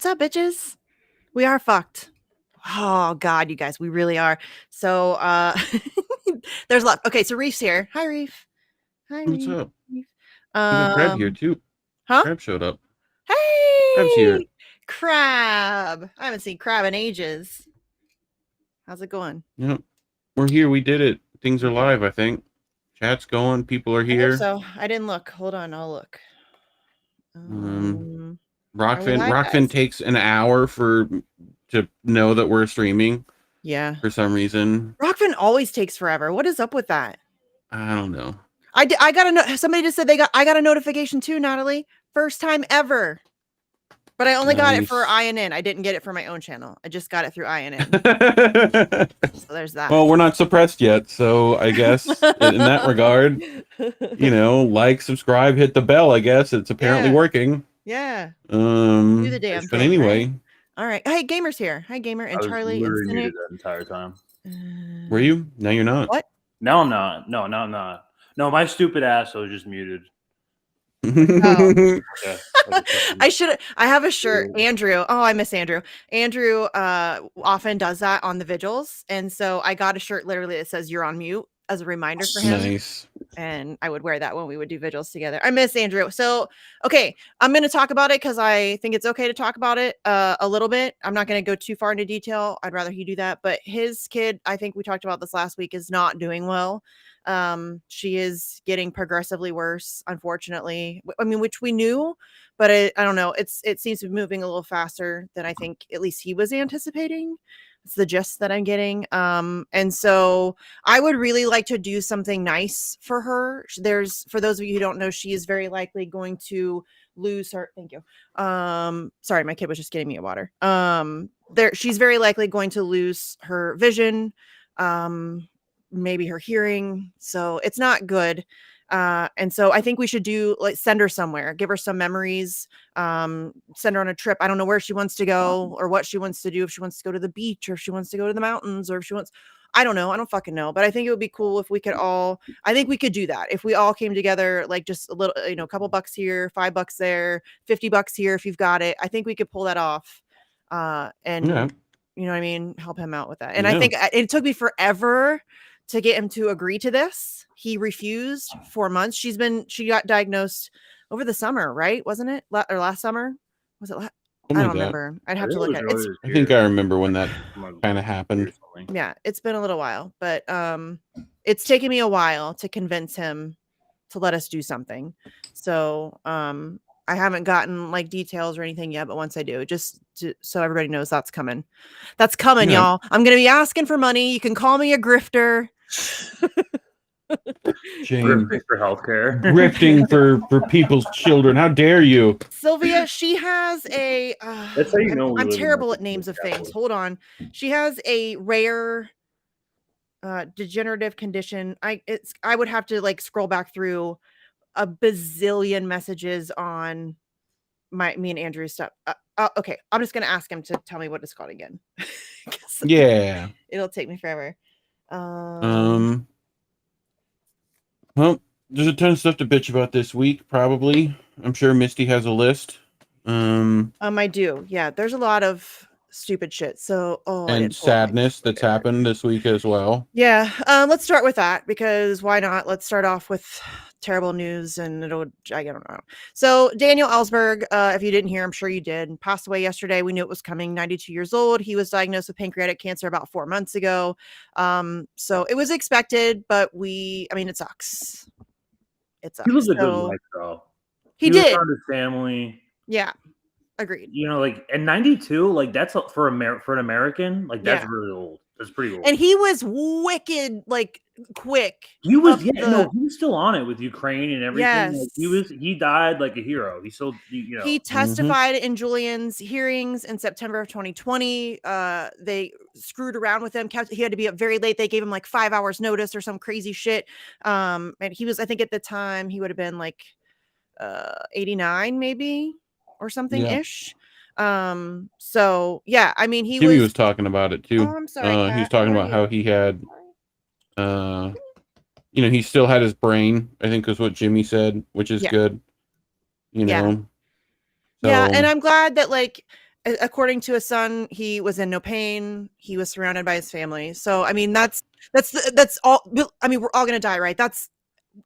What's up, bitches? We are fucked. Oh God, you guys, we really are. So there's love. Okay, so Reef's here. Hi, Reef. Hi, What's Reef. up? Reef. We got Crab here too. Huh? Crab showed up. Crab's here. Hey, Crab. I haven't seen Crab in ages. How's it going? Yep. We're here. We did it. Things are live, I think. Chat's going. People are I hope here. so. I didn't look. Hold on, I'll look. Are we live, Rockfin guys? takes an hour to know that we're streaming Yeah. for some reason. Rockfin always takes forever. What is up with that? I don't know. I got a somebody just said I got a notification too, Natalie. First time ever. But I only got it for INN. I didn't get it for my own channel. I just got it through INN. So there's that. Well, we're not suppressed yet, so I guess in that regard, like, subscribe, hit the bell. I guess it's apparently working. Yeah. Do the damn but thing. anyway. Right? All right. Hey, Gamer's here. Hi, Gamer and Charlie and Cynic. Muted that entire time. Were you? No, you're not. What? No, I'm not. No, I'm not. No, my stupid ass was just muted. Oh. I have a shirt. Andrew. Oh, I miss Andrew. Andrew often does that on the vigils. And so I got a shirt literally that says you're on mute as a reminder for him. Nice. And I would wear that when we would do vigils together. I miss Andrew. So, okay, I'm going to talk about it because I think it's okay to talk about it a little bit. I'm not going to go too far into detail. I'd rather he do that. But his kid, I think we talked about this last week, is not doing well. She is getting progressively worse, unfortunately. I mean, which we knew, but I don't know. It seems to be moving a little faster than I think at least he was anticipating. It's the gist that I'm getting. And so I would really like to do something nice for her. For those of you who don't know, she is very likely going to lose her. Thank you. Sorry, my kid was just getting me a water. She's very likely going to lose her vision, maybe her hearing. So it's not good. And so I think we should send her somewhere, give her some memories, send her on a trip. I don't know where she wants to go or what she wants to do. If she wants to go to the beach or if she wants to go to the mountains or if she wants, I don't know. I don't fucking know, but I think it would be cool if we could I think we could do that. If we all came together, like just a little, a couple bucks here, $5 there, $50 here. If you've got it, I think we could pull that off. And you know what I mean? Help him out with that. And I think it took me forever to get him to agree to this. He refused 4 months. She got diagnosed over the summer, right? Wasn't it? Or last summer? Was it? I don't remember. I'd have to look at it. I think I remember when that kind of happened. Yeah, it's been a little while, but it's taken me a while to convince him to let us do something. So I haven't gotten like details or anything yet, but once I do, so everybody knows that's coming. That's coming, y'all. I'm going to be asking for money. You can call me a grifter. Grifting for healthcare. Grifting for people's children. How dare you? Sylvia, she has a that's how you know I'm terrible at names of things. Hold on. She has a rare degenerative condition. I would have to like scroll back through a bazillion messages on me and Andrew's stuff. Okay, I'm just gonna ask him to tell me what it's called again. Yeah, it'll take me forever. Well, there's a ton of stuff to bitch about this week. Probably, I'm sure Misty has a list. I do. Yeah, there's a lot of stupid shit. So, and sadness that's happened this week as well. Yeah. Let's start with that because why not? Let's start off with terrible news and I don't know. So Daniel Ellsberg, if you didn't hear, I'm sure you did, passed away yesterday. We knew it was coming. 92 years old. He was diagnosed with pancreatic cancer about 4 months ago. So it was expected, but it sucks. It sucks. He lived a good life, though. He did. Found his family. Yeah. Agreed. And 92, like that's for an American, like that's really old. That's pretty old. And he was wicked, like quick. He was, he was still on it with Ukraine and everything. Yes. Like, he died like a hero. He still, He testified in Julian's hearings in September of 2020. They screwed around with him. He had to be up very late. They gave him like 5 hours notice or some crazy shit. And he was, I think at the time he would have been like 89 maybe. Or something ish. So yeah, I mean, Jimmy was talking about it too. Oh, I'm sorry. He was talking about how he had, he still had his brain, I think is what Jimmy said, which is good. So. Yeah, and I'm glad that like according to his son, he was in no pain. He was surrounded by his family. So, I mean, that's all. I mean, we're all going to die, right? That's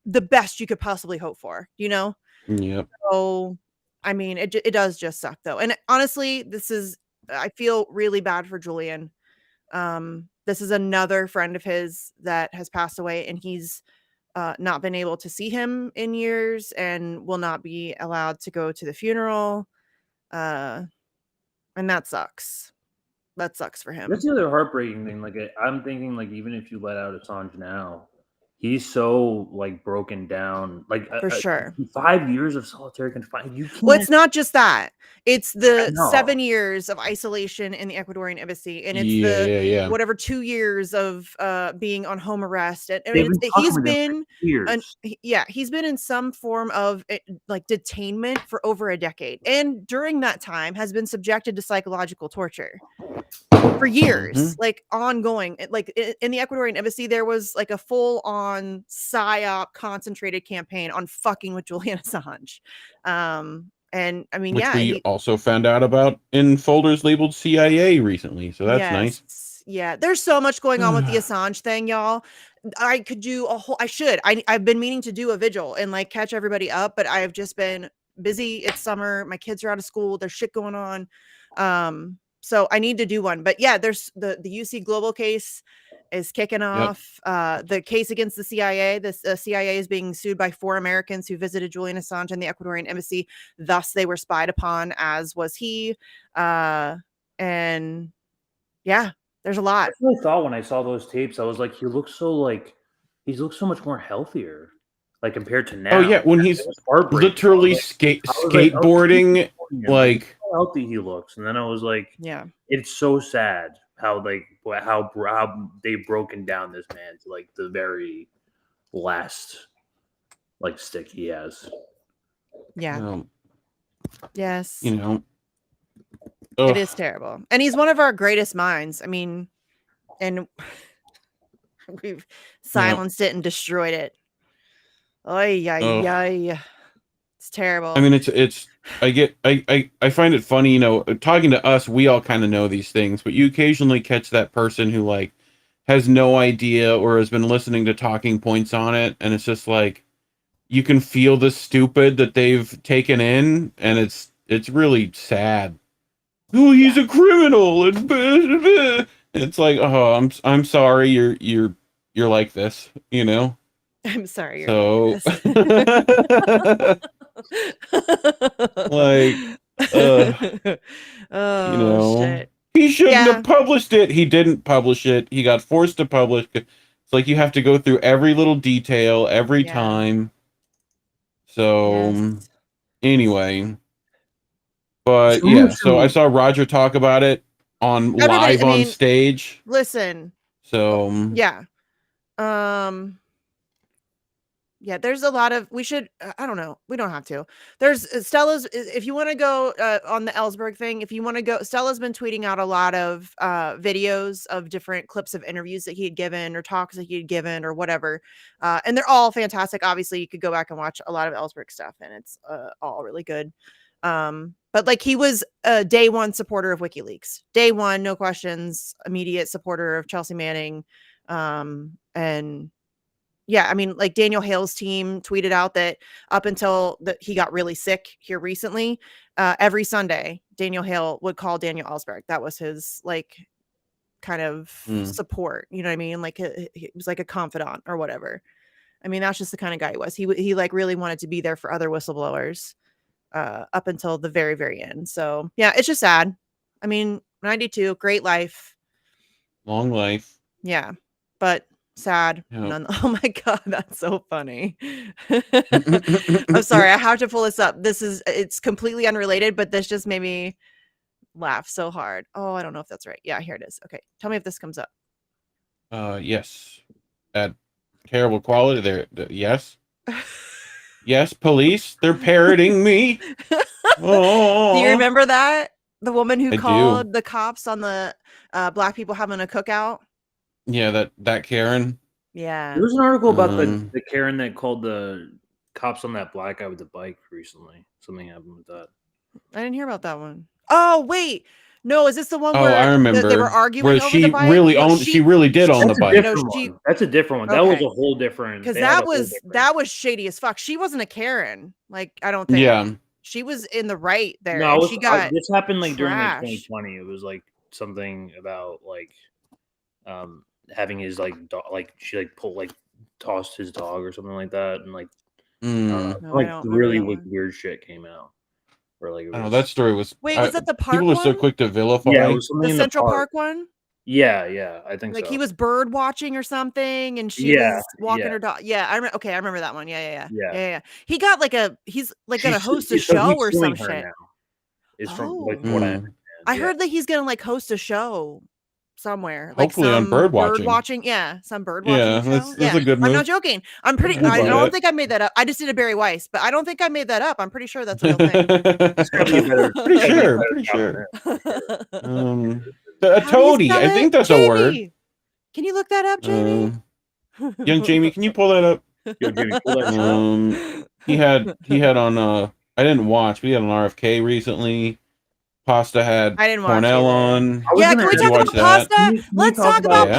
the best you could possibly hope for, you know? Yep. So, I mean, it does just suck though. And honestly, I feel really bad for Julian. This is another friend of his that has passed away, and he's not been able to see him in years and will not be allowed to go to the funeral. And that sucks. That sucks for him. That's the other heartbreaking thing. Like, I'm thinking, like, even if you let out Assange now, he's so like broken down. Like, For sure. 5 years of solitary confinement. You can't. Well, it's not just that. It's the know. 7 years of isolation in the Ecuadorian embassy, and it's Yeah. whatever 2 years of being on home arrest. And I They've mean, been talking he's with him been for years. he's been in some form of like detainment for over a decade, and during that time has been subjected to psychological torture for years, like ongoing. Like in the Ecuadorian embassy, there was like a full-on psyop concentrated campaign on fucking with Julian Assange. And I mean, which yeah, we also found out about in folders labeled CIA recently, so that's nice. Yeah, there's so much going on with the Assange thing, y'all. I could do a whole. I've been meaning to do a vigil and like catch everybody up, but I've just been busy. It's summer. My kids are out of school. There's shit going on. So I need to do one. But yeah, there's the UC Global case is kicking off. The case against the CIA. The CIA is being sued by 4 Americans who visited Julian Assange in the Ecuadorian embassy. Thus, they were spied upon, as was he. And yeah, there's a lot. That's what I thought when I saw those tapes. I was like, he looks so much more healthier, like compared to now. Oh yeah, when he's literally skateboarding, like how healthy he looks. And then I was like, yeah, it's so sad how they've broken down this man to like the very last like stick he has. Yeah. Yes. You know, it is terrible, and he's one of our greatest minds. I mean, and we've silenced it and destroyed it. It's terrible. I mean, I find it funny, you know, talking to us, we all kind of know these things, but you occasionally catch that person who like has no idea or has been listening to talking points on it, and it's just like you can feel the stupid that they've taken in, and it's really sad. Oh, he's a criminal. It's like, oh, I'm sorry, you're like this, you know. I'm sorry. You're like you know, shit. He shouldn't have published it. He didn't publish it. He got forced to publish it. It's like you have to go through every little detail every time. So anyway, but yeah, so I saw Roger talk about it live on stage. Listen. So yeah. Yeah, there's a lot of, I don't know. We don't have to. There's Stella's, if you want to go on the Ellsberg thing, if you want to go, Stella's been tweeting out a lot of videos of different clips of interviews that he had given or talks that he had given or whatever. And they're all fantastic. Obviously, you could go back and watch a lot of Ellsberg stuff, and it's all really good. But like, he was a day one supporter of WikiLeaks. Day one, no questions, immediate supporter of Chelsea Manning. And yeah, I mean, like Daniel Hale's team tweeted out that up until he got really sick here recently, every Sunday, Daniel Hale would call Daniel Ellsberg. That was his like kind of support. You know what I mean? Like he was like a confidant or whatever. I mean, that's just the kind of guy he was. He like really wanted to be there for other whistleblowers up until the very, very end. So yeah, it's just sad. I mean, 92, great life. Long life. Yeah, but sad. Oh my god, that's so funny. I'm sorry, I have to pull this up. It's completely unrelated, but this just made me laugh so hard. Oh, I don't know if that's right. Yeah, here it is. Okay, tell me if this comes up. Yes, at terrible quality there. Yes. Yes, police, they're parroting me. Oh. Do you remember that? The woman who called the cops on the black people having a cookout? Yeah, that Karen. Yeah. There was an article about the Karen that called the cops on that black guy with the bike recently. Something happened with that. I didn't hear about that one. Oh wait, no, is this the one Oh, I where they were remember. arguing Where over she the bike? really No, owned. She really did own the That's a bike. different she one. That's a different one. That was okay. a whole different. Because They had a whole different. that was shady as fuck. She wasn't a Karen. Like, I don't think. Yeah. She was in the right there, No, and she got this happened like during like trash. 2020. It was like something about like having his like dog, like she like pulled like tossed his dog or something like that, and like Mm. No, I like don't remember really that one. weird shit came out. Or like it Oh, was, that story was. Wait, was that the park people are so one? quick to vilify. yeah, it was something The in Central the Park one? Yeah, I think Like so. he was bird watching or something, and she Yeah, was walking yeah. her dog. Yeah, okay, I remember that one. Yeah. Yeah. He got like he's like gonna host a So show he's or some suing her shit. now. Is from like Oh, what I Mm. understand. I Yeah. heard that he's gonna like host a show somewhere, like Hopefully on some bird bird watching. watching. Yeah, some bird Yeah, watching show. that's a good I'm move. not joking. I'm pretty. I'd I buy don't that. think I made that up. I just did a Barry Weiss, but I don't think I made that up. I'm pretty sure that's a real thing. It's gotta be a better. Pretty gotta be a sure. better Pretty job than sure. this. A How do you toady. spell I think it? that's a word. Jamie, can you look that up, Jamie? Young Jamie, can you pull that up? Yo, Jimmy, pull that shit up. He had on I didn't watch, but he had on RFK recently. Pasta had I didn't watch Cornell either. on. Yeah, gonna can we Did talk you about watch that? pasta? Can we Let's talk talk about about- Yeah.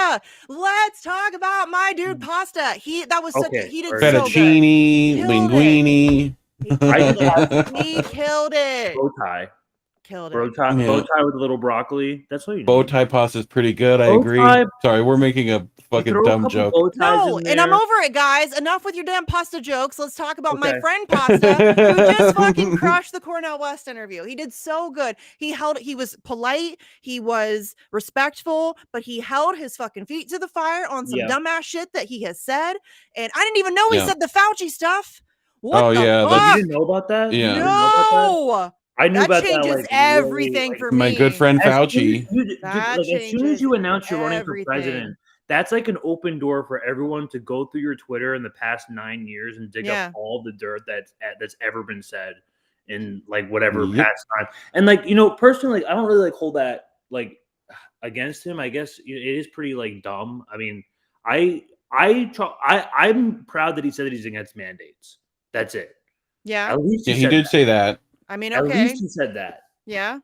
pasta. Let's talk about my dude pasta. That was such Okay, he did alright. so good. Fettuccine, Killed it. linguine. He killed it. He killed it. Bow tie. Killed Bow it. tie, Yeah. bow tie with a little broccoli. That's what you need. Bow tie pasta is pretty good. I Bow agree. tie- Sorry, we're making a You fucking throw a dumb couple joke. bow ties No, in and I'm there. over it, guys. Enough with your damn pasta jokes. Let's talk about my Okay. friend Pasta, who just fucking crushed the Cornell West interview. He did so good. He was polite, he was respectful, but he held his fucking feet to the fire on some Yeah. dumbass shit that he has said. And I didn't even know he Yeah. said the Fauci stuff. What Oh, the yeah, Oh, fuck? you didn't know about that? Yeah. You didn't know about that? No, I knew that about changes that. Like, everything really, for My me. good friend as soon Fauci. as you, That as soon as changes you announce you're running for everything. president, that's like an open door for everyone to go through your Twitter in the past 9 years and dig Yeah. up all the dirt that's ever been said in like whatever Yep. past time. And like personally, like, I don't really like hold that like against him. I guess it is pretty like dumb. I mean, I'm proud that he said that he's against mandates. That's it. Yeah. At least Yeah, he said did that. say that. I mean, At okay. least he said that. Yeah.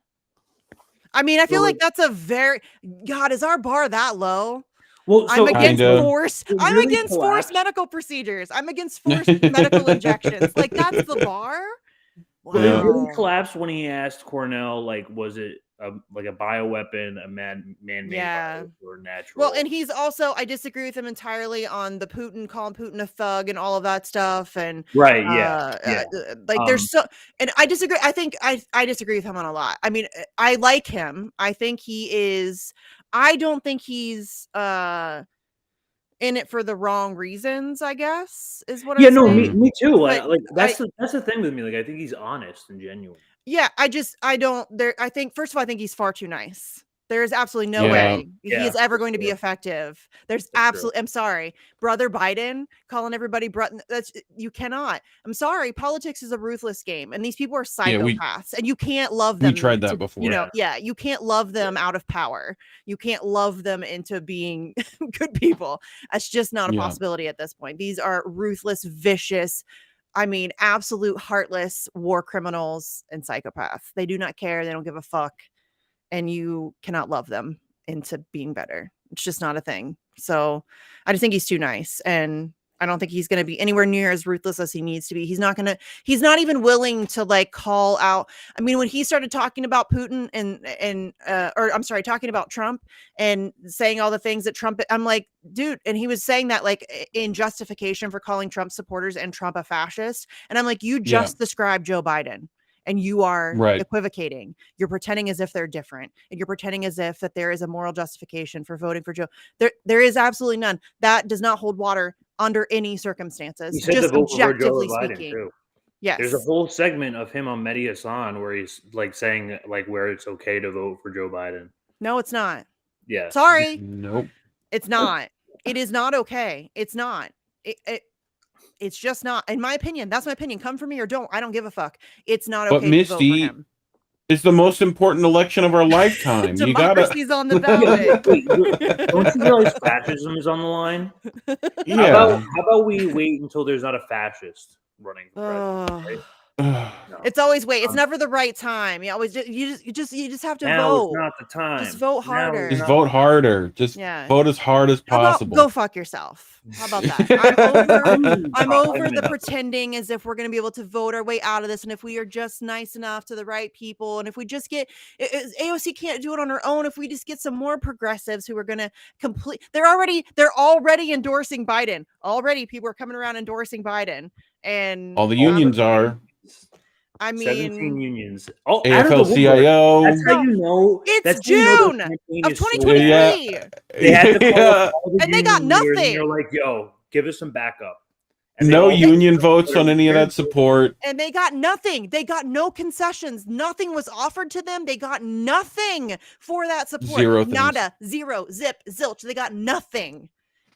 I mean, I feel So, like that's a very God, is our bar that low? Well, I'm against Kinda. force. It I'm really against forced collapsed. medical procedures. I'm against forced medical injections. Like that's the bar. But it really Wow. collapsed when he asked Cornell, like, was it like a bioweapon, a man-made Yeah. or natural? Well, and he's also I disagree with him entirely on the Putin, calling Putin a thug and all of that stuff. And right, yeah. like there's so and I disagree. I think I disagree with him on a lot. I mean, I like him. I think he is I don't think he's in it for the wrong reasons, I guess, is what Yeah, I'm no, saying. me too. But Like that's the thing with me. Like I think he's honest and genuine. Yeah, I think first of all, I think he's far too nice. There is absolutely no Yeah. way he Yeah, is ever for going to be sure. effective. There's For sure. absolutely I'm sorry. Brother Biden calling everybody that's you cannot. I'm sorry. Politics is a ruthless game and these people are Yeah, psychopaths and you can't love them. We tried that before. You know, you can't love them out of power. You can't love them into being good people. That's just not a Yeah. possibility at this point. These are ruthless, vicious, I mean, absolute heartless war criminals and psychopaths. They do not care. They don't give a fuck. And you cannot love them into being better. It's just not a thing. So I just think he's too nice. And I don't think he's going to be anywhere near as ruthless as he needs to be. He's not even willing to like call out. I mean, when he started talking about Putin talking about Trump and saying all the things that Trump, I'm like, dude, and he was saying that like in justification for calling Trump supporters and Trump a fascist. And I'm like, you just described Joe Biden. And you are equivocating. You're pretending as if they're different. And you're pretending as if that there is a moral justification for voting for Joe. There is absolutely none. That does not hold water under any circumstances. He said Just to vote for objectively Joe Biden speaking. too. Yes. There's a whole segment of him on Mehdi Hassan where he's like saying like where it's okay to vote for Joe Biden. No, it's not. Yeah. Sorry. Nope. It's not. It is not okay. It's not. It's just not, in my opinion. That's my opinion. Come for me or don't. I don't give a fuck. It's not okay. But Misty, to vote for him. it's the most important election of our lifetime. You gotta. Democracy's on the ballot. Don't you realize fascism is on the line? Yeah. How about we wait until there's not a fascist running for president? Right? It's always wait. It's never the right time. You always you just have to Now vote. is not the time. Just vote harder. Just vote harder. Just vote as hard as How about possible. go fuck yourself? How about that? I'm over the pretending as if we're going to be able to vote our way out of this. And if we are just nice enough to the right people, and if we just get AOC can't do it on her own, if we just get some more progressives who are going to complete, they're already endorsing Biden. Already people are coming around endorsing Biden, and all the unions are. I mean, 17 unions. Oh, AFL-CIO. That's how you know. It's June of 2023. They had to call up all the and they got nothing. And they're like, "Yo, give us some backup." And no union votes on any of that support. And they got nothing. They got no concessions. Nothing was offered to them. They got nothing for that support. Zero Nada, zero, zip, zilch. They got nothing.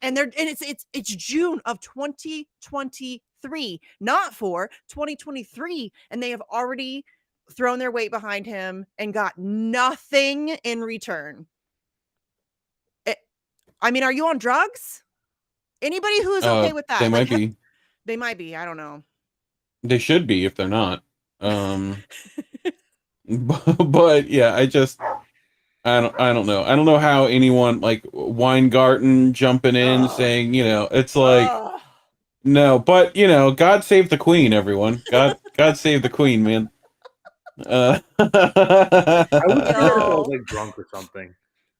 And it's June of 2023, not for 2023. And they have already thrown their weight behind him and got nothing in return. I mean, are you on drugs? Anybody who is okay with that? They might be. They might be. I don't know. They should be if they're not. But yeah, I don't know. I don't know how anyone like Weingarten jumping in saying, it's like no, but God save the Queen, everyone. God save the Queen, man. I was like drunk or something.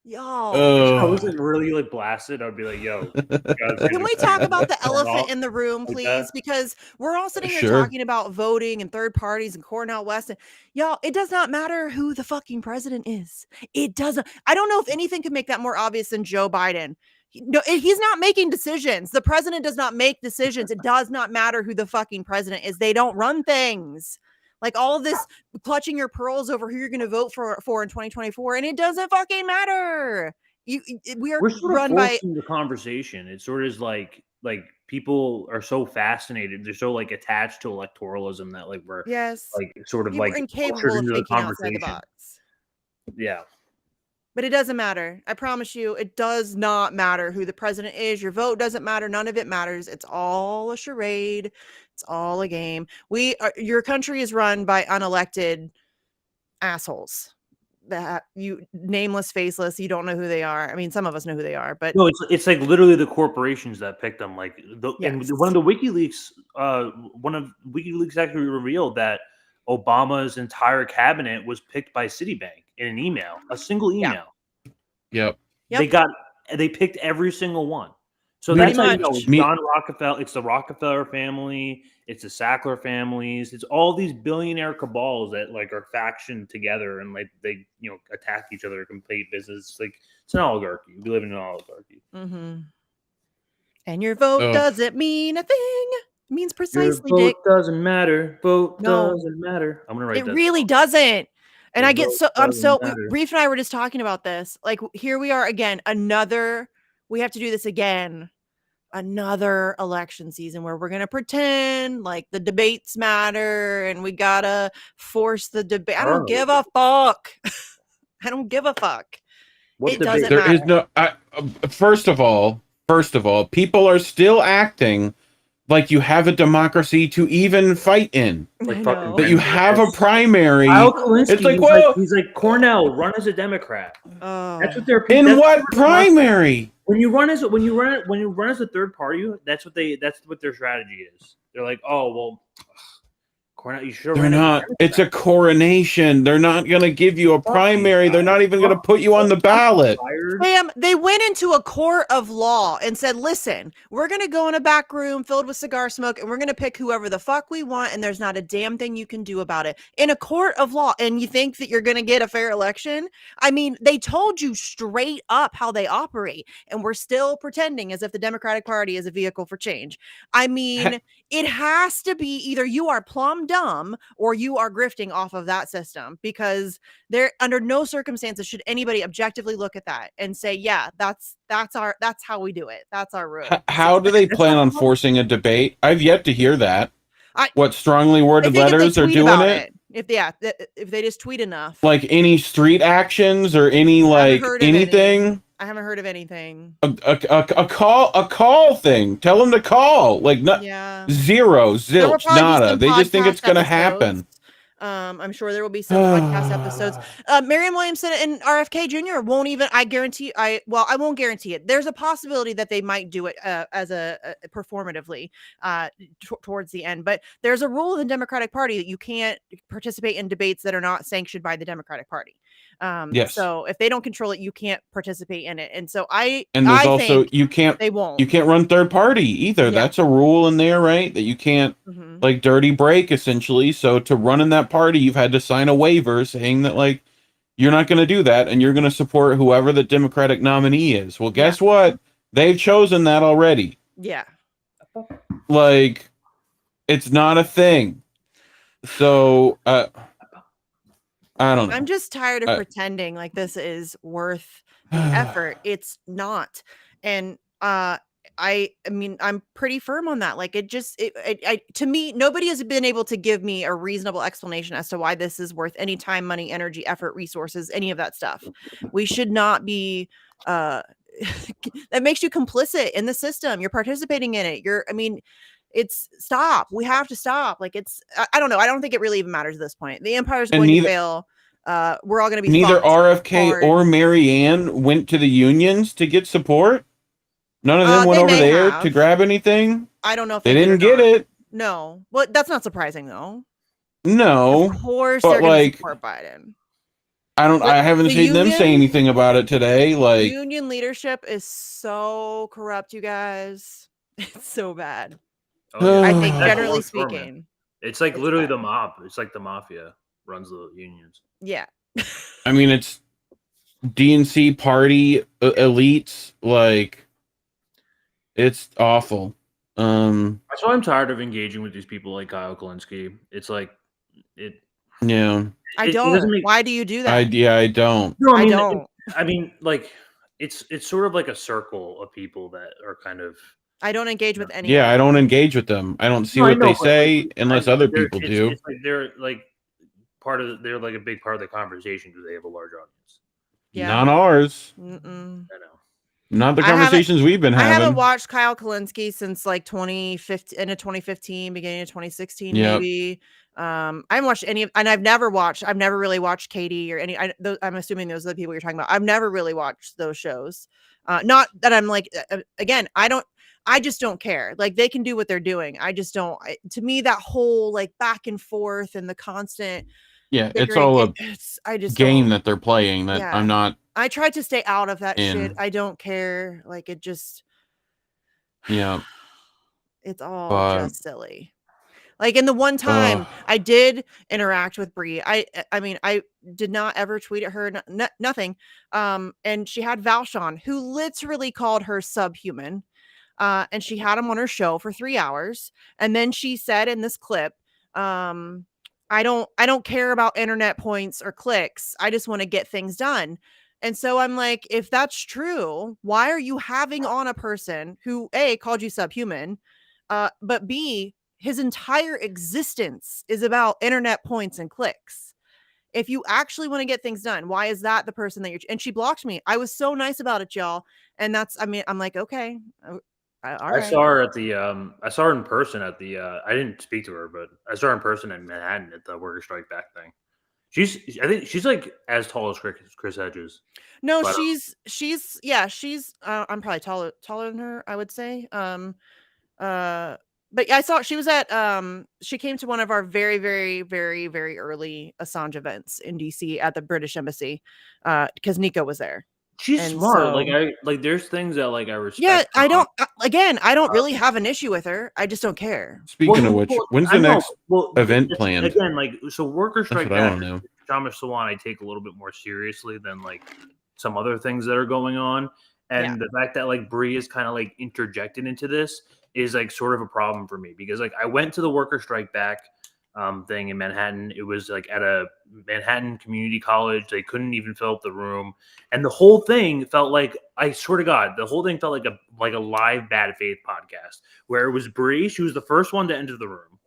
Yo, I wasn't really like blasted. I'd be like, "Yo, can we talk about the elephant in the room, please? Because we're all sitting here talking about voting and third parties and Cornel West. And y'all, it does not matter who the fucking president is. It doesn't. I don't know if anything could make that more obvious than Joe Biden. He's not making decisions. The president does not make decisions. It does not matter who the fucking president is. They don't run things. Like all of this clutching your pearls over who you're going to vote for in 2024, and it doesn't fucking matter. We're sort run of by the conversation. It sort of is like people are so fascinated. They're so like attached to electoralism that like we're like sort of people like incapable of thinking outside the box. Yeah. But it doesn't matter. I promise you, it does not matter who the president is. Your vote doesn't matter. None of it matters. It's all a charade. It's all a game. Your country is run by unelected assholes that you nameless, faceless. You don't know who they are. I mean, some of us know who they are, but no, it's like literally the corporations that picked them. Like and one of the WikiLeaks actually revealed that Obama's entire cabinet was picked by Citibank in an email, a single email. Yep. They picked every single one. So that's how you know John Rockefeller. It's the Rockefeller family. It's the Sackler families. It's all these billionaire cabals that like are factioned together and like they attack each other, complete business. Like it's an oligarchy. We live in an oligarchy. Mm-hmm. And your vote doesn't mean a thing. It means precisely. Your vote doesn't matter. Vote doesn't matter. I'm gonna write that. It really doesn't. And Reef and I were just talking about this. Like, here we are again, we have to do this again. Another election season where we're going to pretend like the debates matter and we got to force the debate. I don't give a fuck. I don't give a fuck. It doesn't matter. There is no, first of all, people are still acting like you have a democracy to even fight in. Like that you have a primary. It's like he's like Cornell, run as a Democrat. That's what they're in what primary? When you run as a third party, that's what their strategy is. They're like, oh well, Cornell, you sure? They're not. It's a coronation. They're not going to give you a primary. They're not even going to put you on the ballot. Sam, they went into a court of law and said, listen, we're going to go in a back room filled with cigar smoke and we're going to pick whoever the fuck we want. And there's not a damn thing you can do about it in a court of law. And you think that you're going to get a fair election? I mean, they told you straight up how they operate. And we're still pretending as if the Democratic Party is a vehicle for change. I mean, it has to be either you are plumb dumb or you are grifting off of that system, because there under no circumstances should anybody objectively look at that and say, yeah, that's how we do it. That's our rule. How do they plan on forcing a debate? I've yet to hear that. What strongly worded letters are doing it? If they just tweet enough. Like any street actions or any like anything? I haven't heard of anything. A call thing. Tell them to call. Like Yeah. zero, There will zilch, probably be nada. some They just think podcast it's gonna episodes. happen. I'm sure there will be some podcast episodes. Marianne Williamson and RFK Jr. won't even. I guarantee. I won't guarantee it. There's a possibility that they might do it as a performatively towards the end. But there's a rule in the Democratic Party that you can't participate in debates that are not sanctioned by the Democratic Party. Yes. So if they don't control it, you can't participate in it. And so and there's also think they won't. You can't run third party either. Yeah. That's a rule in there, right? That you can't like dirty break essentially. So to run in that party, you've had to sign a waiver saying that like you're not going to do that and you're going to support whoever the Democratic nominee is. Well, guess what? They've chosen that already. Yeah. Like it's not a thing. So I don't know. I'm just tired of pretending like this is worth the effort. It's not. And I mean, I'm pretty firm on that. Like to me, nobody has been able to give me a reasonable explanation as to why this is worth any time, money, energy, effort, resources, any of that stuff. We should not be that makes you complicit in the system. You're participating in it. Stop. We have to stop. Like I don't know. I don't think it really even matters at this point. The empire's going to fail. We're all going to be neither RFK or Marianne went to the unions to get support. None of them went over there to grab anything. I don't know if they didn't get it. No, well, that's not surprising though. No, of course they're going to support Biden. I haven't seen them say anything about it today. Like union leadership is so corrupt, you guys. It's so bad. Oh, yeah. I think generally speaking, it's like literally the mob. It's like the mafia runs the unions. Yeah. I mean, it's DNC party elites. Like, it's awful. That's why I'm tired of engaging with these people like Kyle Kulinski. It's like it. Yeah. I don't. Why do you do that? I don't. No, I don't. I mean, like, it's sort of like a circle of people that are kind of. I don't engage with anyone. Yeah, I don't engage with them. I don't see what they say unless other people do. It's like they're like they're like a big part of the conversation because they have a large audience. Yeah. Not ours. I know. Not the conversations we've been having. I haven't watched Kyle Kulinski since like 2015, end of 2015, beginning of 2016, maybe. I haven't watched any of, and I've never really watched Katie or any. I'm assuming those are the people you're talking about. I've never really watched those shows. Not that I'm like, again, I just don't care. Like they can do what they're doing. I just don't. To me, that whole like back and forth and the constant. Yeah, it's all a game that they're playing that I'm not. I tried to stay out of that shit. I don't care. Like it just. Yeah. It's all just silly. Like in the one time I did interact with Brie, I mean, I did not ever tweet at her, nothing. And she had Valshawn, who literally called her subhuman. And she had him on her show for 3 hours. And then she said in this clip, I don't care about internet points or clicks. I just want to get things done. And so I'm like, if that's true, why are you having on a person who A, called you subhuman, but B, his entire existence is about internet points and clicks? If you actually want to get things done, why is that the person that you're? And she blocked me. I was so nice about it, y'all. And I'm like, okay. I saw her at the I saw her in person at the I didn't speak to her, but I saw her in person in Manhattan at the worker strike back thing. I think she's like as tall as Chris Hedges. No, she's I'm probably taller than her, I would say. But I saw she was at she came to one of our very, very, very, very early Assange events in DC at the British Embassy because Nico was there. She's smart. So, there's things that I respect. Yeah, I don't really have an issue with her. I just don't care. Speaking of which, when's the next event planned? Again, so worker strike back. I don't know. Shamash Sawan, I take a little bit more seriously than some other things that are going on, and the fact that Brie is kind of interjected into this is sort of a problem for me because I went to the worker strike back thing in Manhattan. It was at a Manhattan community college. They couldn't even fill up the room, and the whole thing felt I swear to God, the whole thing felt like a live Bad Faith podcast where it was Brie. She was the first one to enter the room.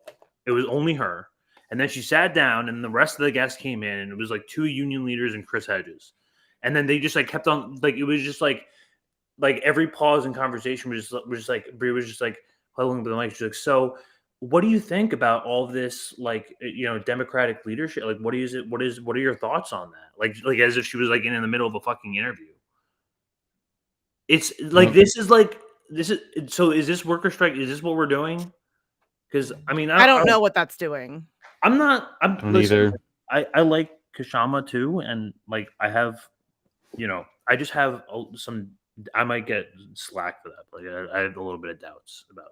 It was only her, and then she sat down, and the rest of the guests came in, and it was 2 union leaders and Chris Hedges. And then they just like kept on, like, it was just like every pause in conversation was just like, Brie was just like holding the mic. She's like, so what do you think about all of this, like, Democratic leadership? Like, what are your thoughts on that? Like as if she was like in the middle of a fucking interview. It's like, this is so is this worker strike? Is this what we're doing? Because I mean, I don't know what that's doing. I'm not. don't either. I like Kashama too, and like I have, I just have some. I might get slack for that. Like I have a little bit of doubts about.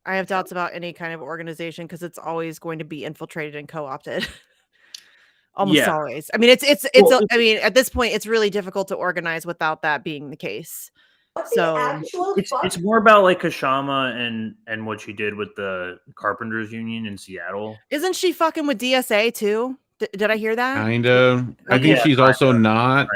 I have doubts about any kind of organization because it's always going to be infiltrated and co-opted. Almost always. I mean, I mean, at this point, it's really difficult to organize without that being the case. So it's more about like Kashama and what she did with the Carpenters Union in Seattle. Isn't she fucking with DSA too? Did I hear that? Kinda. I think she's also not.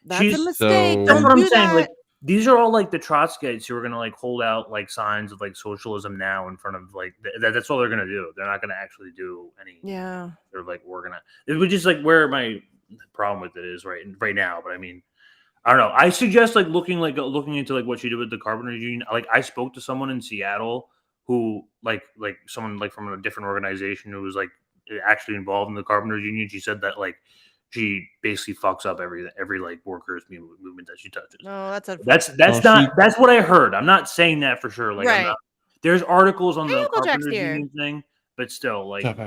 That's a mistake. That's what I'm saying. Like, these are all like the Trotskyites who are gonna like hold out like signs of like socialism now in front of like that's all they're gonna do. They're not gonna actually do any. Yeah. They're like organize. It was just like where my problem with it is right now. But I mean, I don't know. I suggest like looking into like what she did with the Carpenters Union. Like I spoke to someone in Seattle who like someone like from a different organization who was like actually involved in the Carpenters Union. She said that like she basically fucks up every like workers movement that she touches. Oh, that's that's what I heard. I'm not saying that for sure. Like right. There's articles on the Carpenters Union thing, but still, like, there's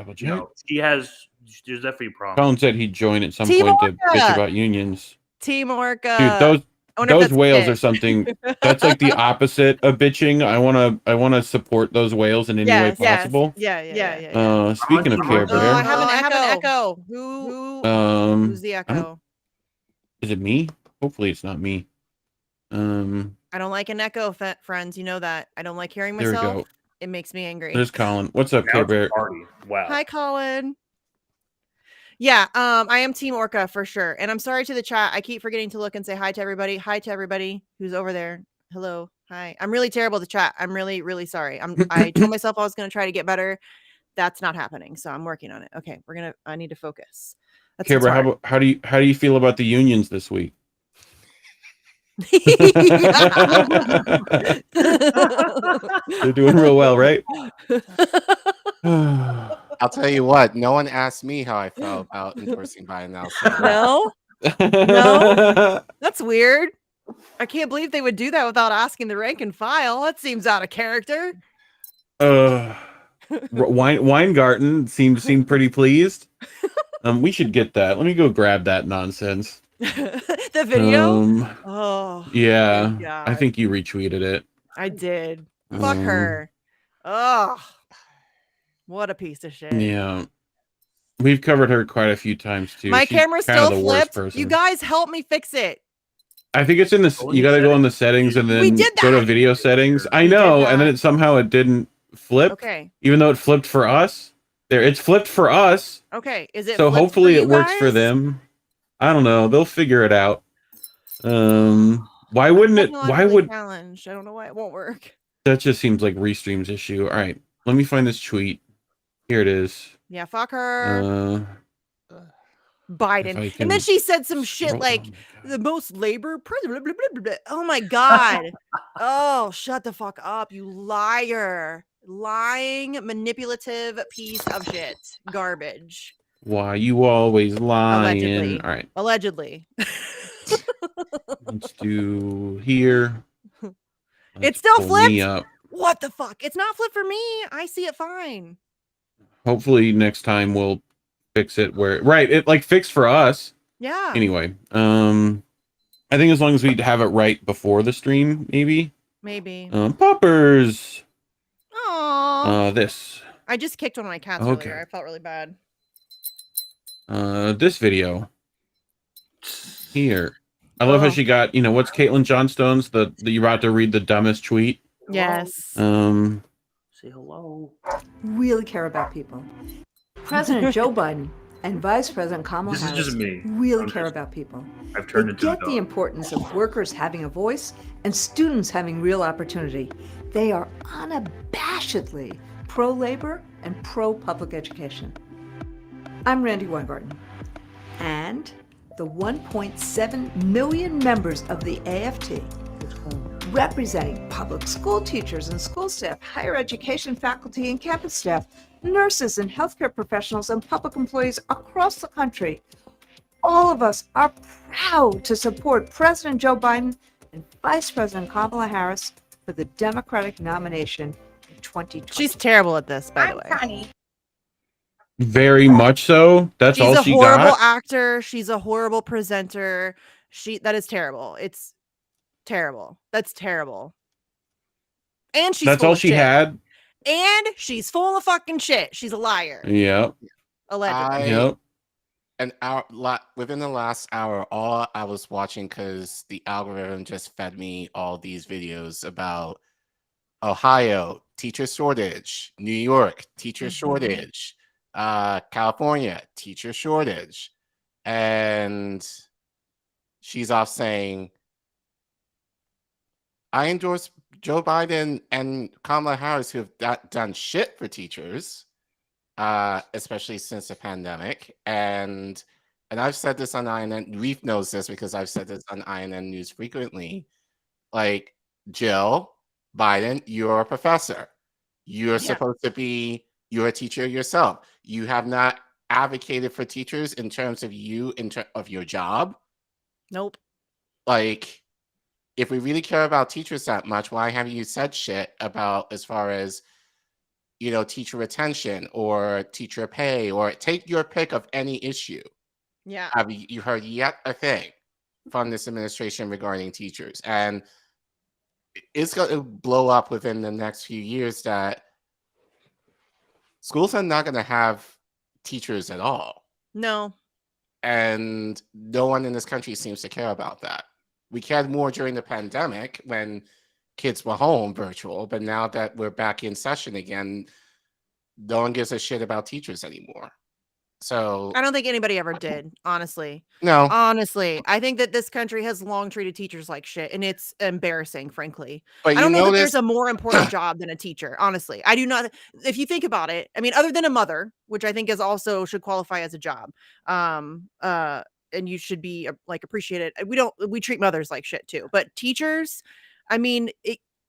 definitely problems. Colin said he'd join at some point to bitch about unions. Team Orca. Dude, those whales are something that's like the opposite of bitching. I wanna support those whales in any way possible. Yeah. Speaking of Care Bear, I have an echo. Who's the echo? Is it me? Hopefully it's not me. I don't like an echo, friends. You know that. I don't like hearing myself. There we go. It makes me angry. There's Colin. What's up, Care Bear? Wow. Hi, Colin. Yeah, I am Team Orca for sure. And I'm sorry to the chat. I keep forgetting to look and say hi to everybody. Hi to everybody who's over there. Hello. Hi. I'm really terrible to chat. I'm really, really sorry. I told myself I was going to try to get better. That's not happening. So I'm working on it. Okay, I need to focus. Care Bear, how do you feel about the unions this week? They're doing real well, right? I'll tell you what, no one asked me how I felt about endorsing Biden now. So. No, that's weird. I can't believe they would do that without asking the rank and file. That seems out of character. Weingarten seemed pretty pleased. We should get that. Let me go grab that nonsense. The video? Oh. Yeah. I think you retweeted it. I did. Fuck her. Oh. What a piece of shit. Yeah. We've covered her quite a few times too. My camera's still flipped. You guys help me fix it. I think it's in this. You got to go in the settings and then go to video settings. I know. And then it didn't flip. Okay. Even though it flipped for us. It's flipped for us. Okay. Is it so hopefully it works for them. I don't know. They'll figure it out. Why wouldn't it? Why would challenge? I don't know why it won't work. That just seems like Restream's issue. All right. Let me find this tweet. Here it is. Yeah, fuck her. Biden. And then she said some shit like the most labor president. Blah, blah, blah, blah. Oh my God. Oh, shut the fuck up, you liar. Lying, manipulative piece of shit. Garbage. Why you always lying? Allegedly. All right. Allegedly. Let's do here. It's still flipped. What the fuck? It's not flipped for me. I see it fine. Hopefully next time we'll fix it where it like fixed for us. Yeah. Anyway, I think as long as we have it right before the stream, maybe. Poppers. Aww. This. I just kicked one of my cats earlier. I felt really bad. This video. Here. I love how she got, what's Caitlin Johnstone's you're about to read the dumbest tweet? Yes. Say hello. Really care about people. President Joe Biden and Vice President Kamala Harris really care about people. I've turned into get the importance of workers having a voice and students having real opportunity. They are unabashedly pro-labor and pro-public education. I'm Randy Weingarten, and the 1.7 million members of the AFT, representing public school teachers and school staff, higher education faculty and campus staff, nurses and healthcare professionals, and public employees across the country. All of us are proud to support President Joe Biden and Vice President Kamala Harris for the Democratic nomination in 2020. She's terrible at this, by the way. Very much so. That's all She's a she horrible got. actor. She's a horrible presenter. That is terrible. It's terrible. That's terrible. And she's That's full all of she shit. had. And she's full of fucking shit. She's a liar. Yep. Allegedly. Yep. Within the last hour, all I was watching, because the algorithm just fed me all these videos about Ohio teacher shortage, New York teacher shortage, California teacher shortage, and she's off saying, I endorse Joe Biden and Kamala Harris, who have done shit for teachers, especially since the pandemic. And I've said this on INN. Reef knows this because I've said this on INN News frequently. Like, Jill Biden, you're a professor. You're supposed to be, you're a teacher yourself. You have not advocated for teachers in terms of of your job. Nope. Like, if we really care about teachers that much, why haven't you said shit about, as far as, teacher retention or teacher pay, or take your pick of any issue? Yeah. Have you heard yet a thing from this administration regarding teachers? And it's going to blow up within the next few years that schools are not going to have teachers at all. No. And no one in this country seems to care about that. We cared more during the pandemic when kids were home virtual, but now that we're back in session again, no one gives a shit about teachers anymore. So I don't think anybody ever did, honestly. No. Honestly, I think that this country has long treated teachers like shit, and it's embarrassing, frankly. But I don't know that notice- there's a more important job than a teacher, honestly. I do not. If you think about it, I mean, other than a mother, which I think is also should qualify as a job, and you should be like appreciated. We treat mothers like shit too, but teachers, I mean,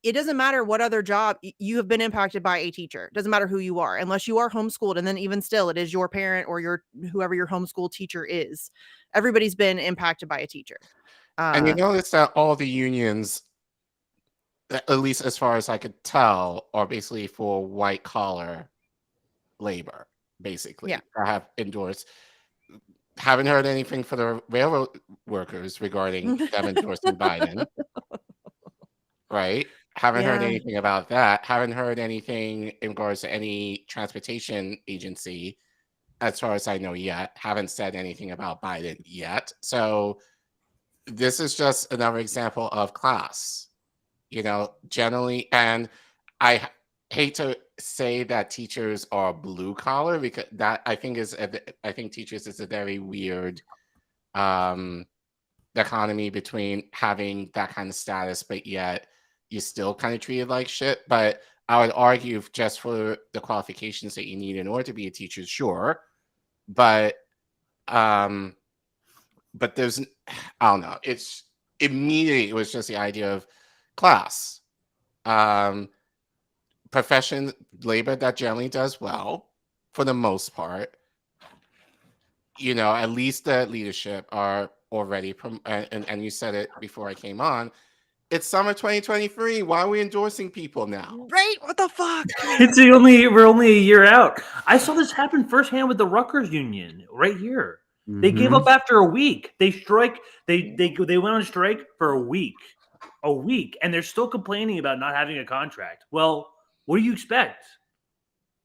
it doesn't matter what other job you have been impacted by a teacher. It doesn't matter who you are, unless you are homeschooled. And then even still, it is your parent or whoever your homeschool teacher is. Everybody's been impacted by a teacher. And you notice that all the unions, at least as far as I could tell, are basically for white collar labor, basically. Yeah. I have endorsed. Haven't heard anything for the railroad workers regarding them endorsing Biden. Right? Haven't heard anything about that. Haven't heard anything in regards to any transportation agency, as far as I know yet. Haven't said anything about Biden yet. So this is just another example of class, generally. And I hate to say that teachers are blue collar, because that I think teachers is a very weird dichotomy between having that kind of status, but yet you're still kind of treated like shit. But I would argue, just for the qualifications that you need in order to be a teacher, sure. But there's, I don't know. It's immediately, it was just the idea of class. Profession, labor that generally does well, for the most part. At least the leadership are already, and you said it before I came on, it's summer 2023. Why are we endorsing people now? Right? What the fuck? We're only a year out. I saw this happen firsthand with the Rutgers union right here. Mm-hmm. They gave up after a week. They strike. They went on strike for a week, and they're still complaining about not having a contract. Well, what do you expect?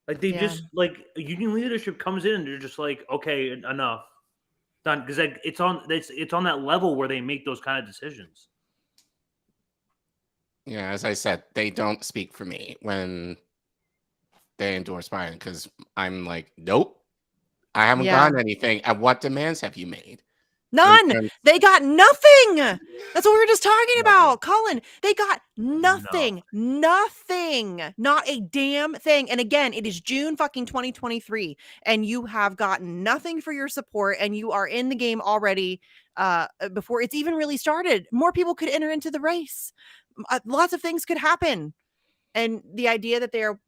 Like just like union leadership comes in and they're just like, okay, enough, done. Because it's on that level where they make those kind of decisions. Yeah, as I said, they don't speak for me when they endorse Biden, because I'm like, nope, I haven't gotten anything. And what demands have you made? None. They got nothing. That's what we were just talking about, Colin. They got nothing. Nothing. Not a damn thing. And again, it is June fucking 2023, and you have gotten nothing for your support, and you are in the game already before it's even really started. More people could enter into the race. Lots of things could happen. And the idea that they are,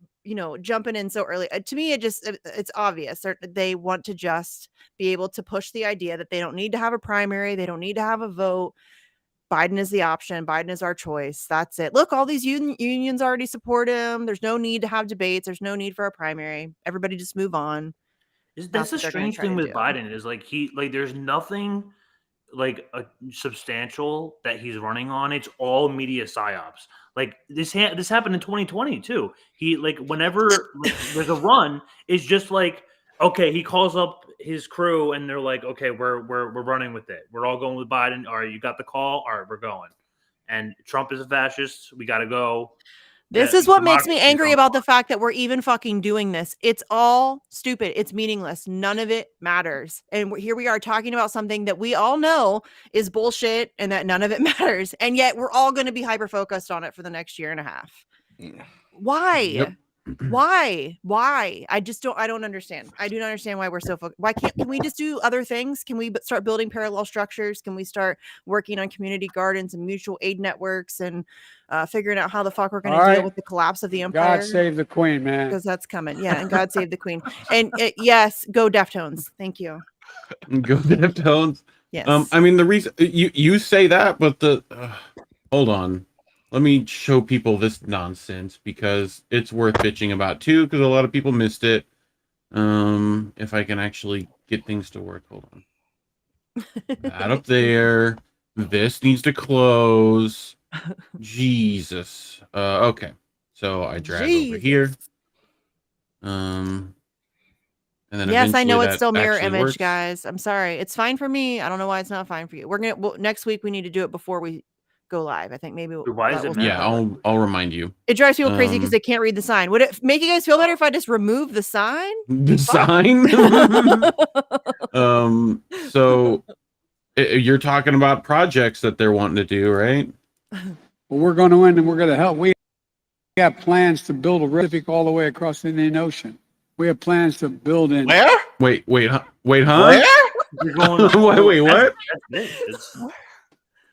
jumping in so early, to me, it's obvious. They want to just be able to push the idea that they don't need to have a primary. They don't need to have a vote. Biden is the option. Biden is our choice. That's it. Look, all these unions already support him. There's no need to have debates. There's no need for a primary. Everybody just move on. That's the strange thing with Biden is there's nothing like a substantial that he's running on. It's all media psyops. Like this happened in 2020 too. He whenever there's a run, it's just okay, he calls up his crew and they're like, okay, we're running with it. We're all going with Biden. All right, you got the call. All right, we're going. And Trump is a fascist. We got to go. This is what makes me angry about the fact that we're even fucking doing this. It's all stupid. It's meaningless. None of it matters. And here we are talking about something that we all know is bullshit and that none of it matters. And yet we're all going to be hyper-focused on it for the next year and a half. Why? Yep. Why? I don't understand. I do not understand why we're so focused. Can we just do other things? Can we start building parallel structures? Can we start working on community gardens and mutual aid networks and figuring out how the fuck we're going to deal with the collapse of the empire? God save the queen, man. Because that's coming. Yeah. And God save the queen. And yes, go Deftones. Thank you. Go Deftones. Yes. I mean, the reason you say that, but hold on. Let me show people this nonsense because it's worth bitching about too, because a lot of people missed it. If I can actually get things to work, hold on. That up there. This needs to close. Jesus. Okay. So I drag over here. And then yes, I know it's that still mirror actually image, works. guys. I'm sorry. It's fine for me. I don't know why it's not fine for you. Next week we need to do it before we go live. I think maybe why is it? Yeah, I'll remind you. It drives people crazy because they can't read the sign. Would it make you guys feel better if I just remove the sign? The sign? So you're talking about projects that they're wanting to do, right? Well, we're going to end and we're going to help. We have plans to build a Pacific all the way across the Indian Ocean. We have plans to build in. Where? Wait, huh? Wait, what?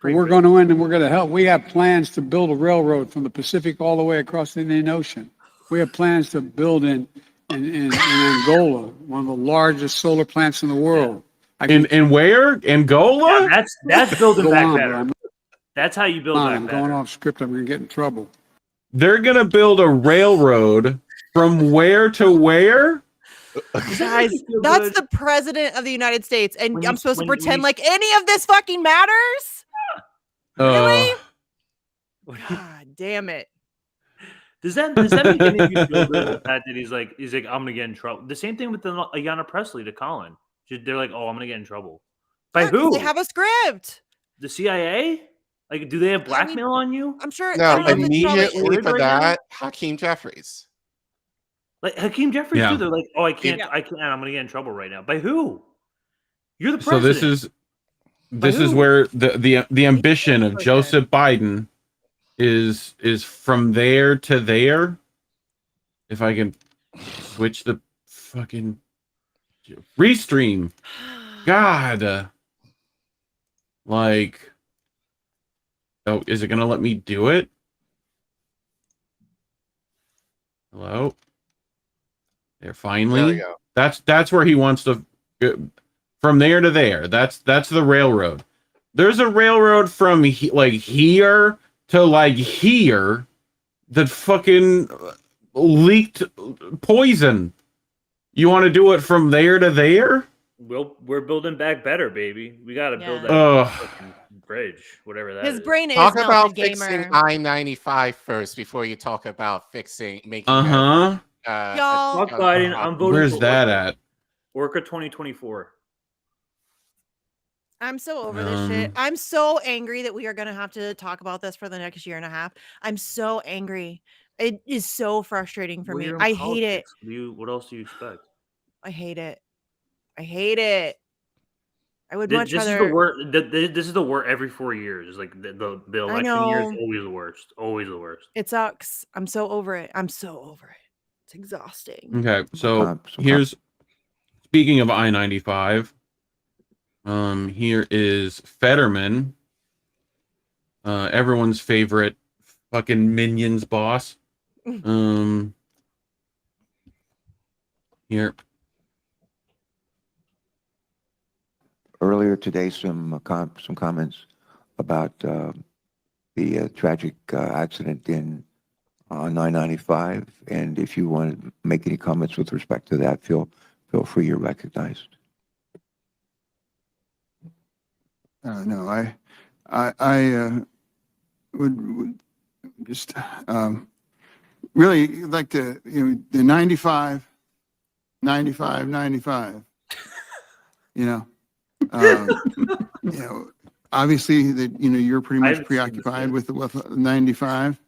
We're going to end and we're going to help. We have plans to build a railroad from the Pacific all the way across the Indian Ocean. We have plans to build in Angola, one of the largest solar plants in the world. In where? Angola? Yeah, that's building back better. That's how you build back I'm better. going off script. I'm going to get in trouble. They're going to build a railroad from where to where? Guys, that's the president of the United States, and I'm supposed to pretend like any of this fucking matters? Really? God damn it. Does that make any of you feel good? The fact that he's like, I'm gonna get in trouble. The same thing with Ayanna Pressley to Colin. They're like, oh, I'm gonna get in trouble. By who? They have a script. The CIA? Like, do they have blackmail on you? I'm sure. No, immediately for that, Hakeem Jeffries. Like Hakeem Jeffries too. They're like, oh, I can't. I'm gonna get in trouble right now. By who? You're the president. So this is where the ambition of Joseph Biden is from there to there. If I can switch the fucking restream. God. Oh, is it gonna let me do it? Hello? There, finally. There we go. That's where he wants to from there to there. That's the railroad. There's a railroad from here to here that fucking leaked poison. You want to do it from there to there? We're building back better, baby. We got to build that bridge, whatever that is. His brain is Talk not about the gamer. fixing I-95 first before you talk about making. Y'all. Fuck Biden. I'm voting. Where's that at? Orca 2024. I'm so over this shit. I'm so angry that we are going to have to talk about this for the next year and a half. I'm so angry. It is so frustrating for me. I hate it. What else do you expect? I hate it. I hate it. I would This much is rather. the worst. This is the worst every 4 years. Like the election year is know. always the worst. Always the worst. It sucks. I'm so over it. I'm so over it. It's exhausting. Okay, so here's speaking of I-95. Here is Fetterman, everyone's favorite fucking Minions boss. Here. Earlier today, some comments about the tragic accident on 995, and if you want to make any comments with respect to that, feel free. You're recognized. No, I would just really like to, the 95, obviously that, you're pretty much preoccupied with 95,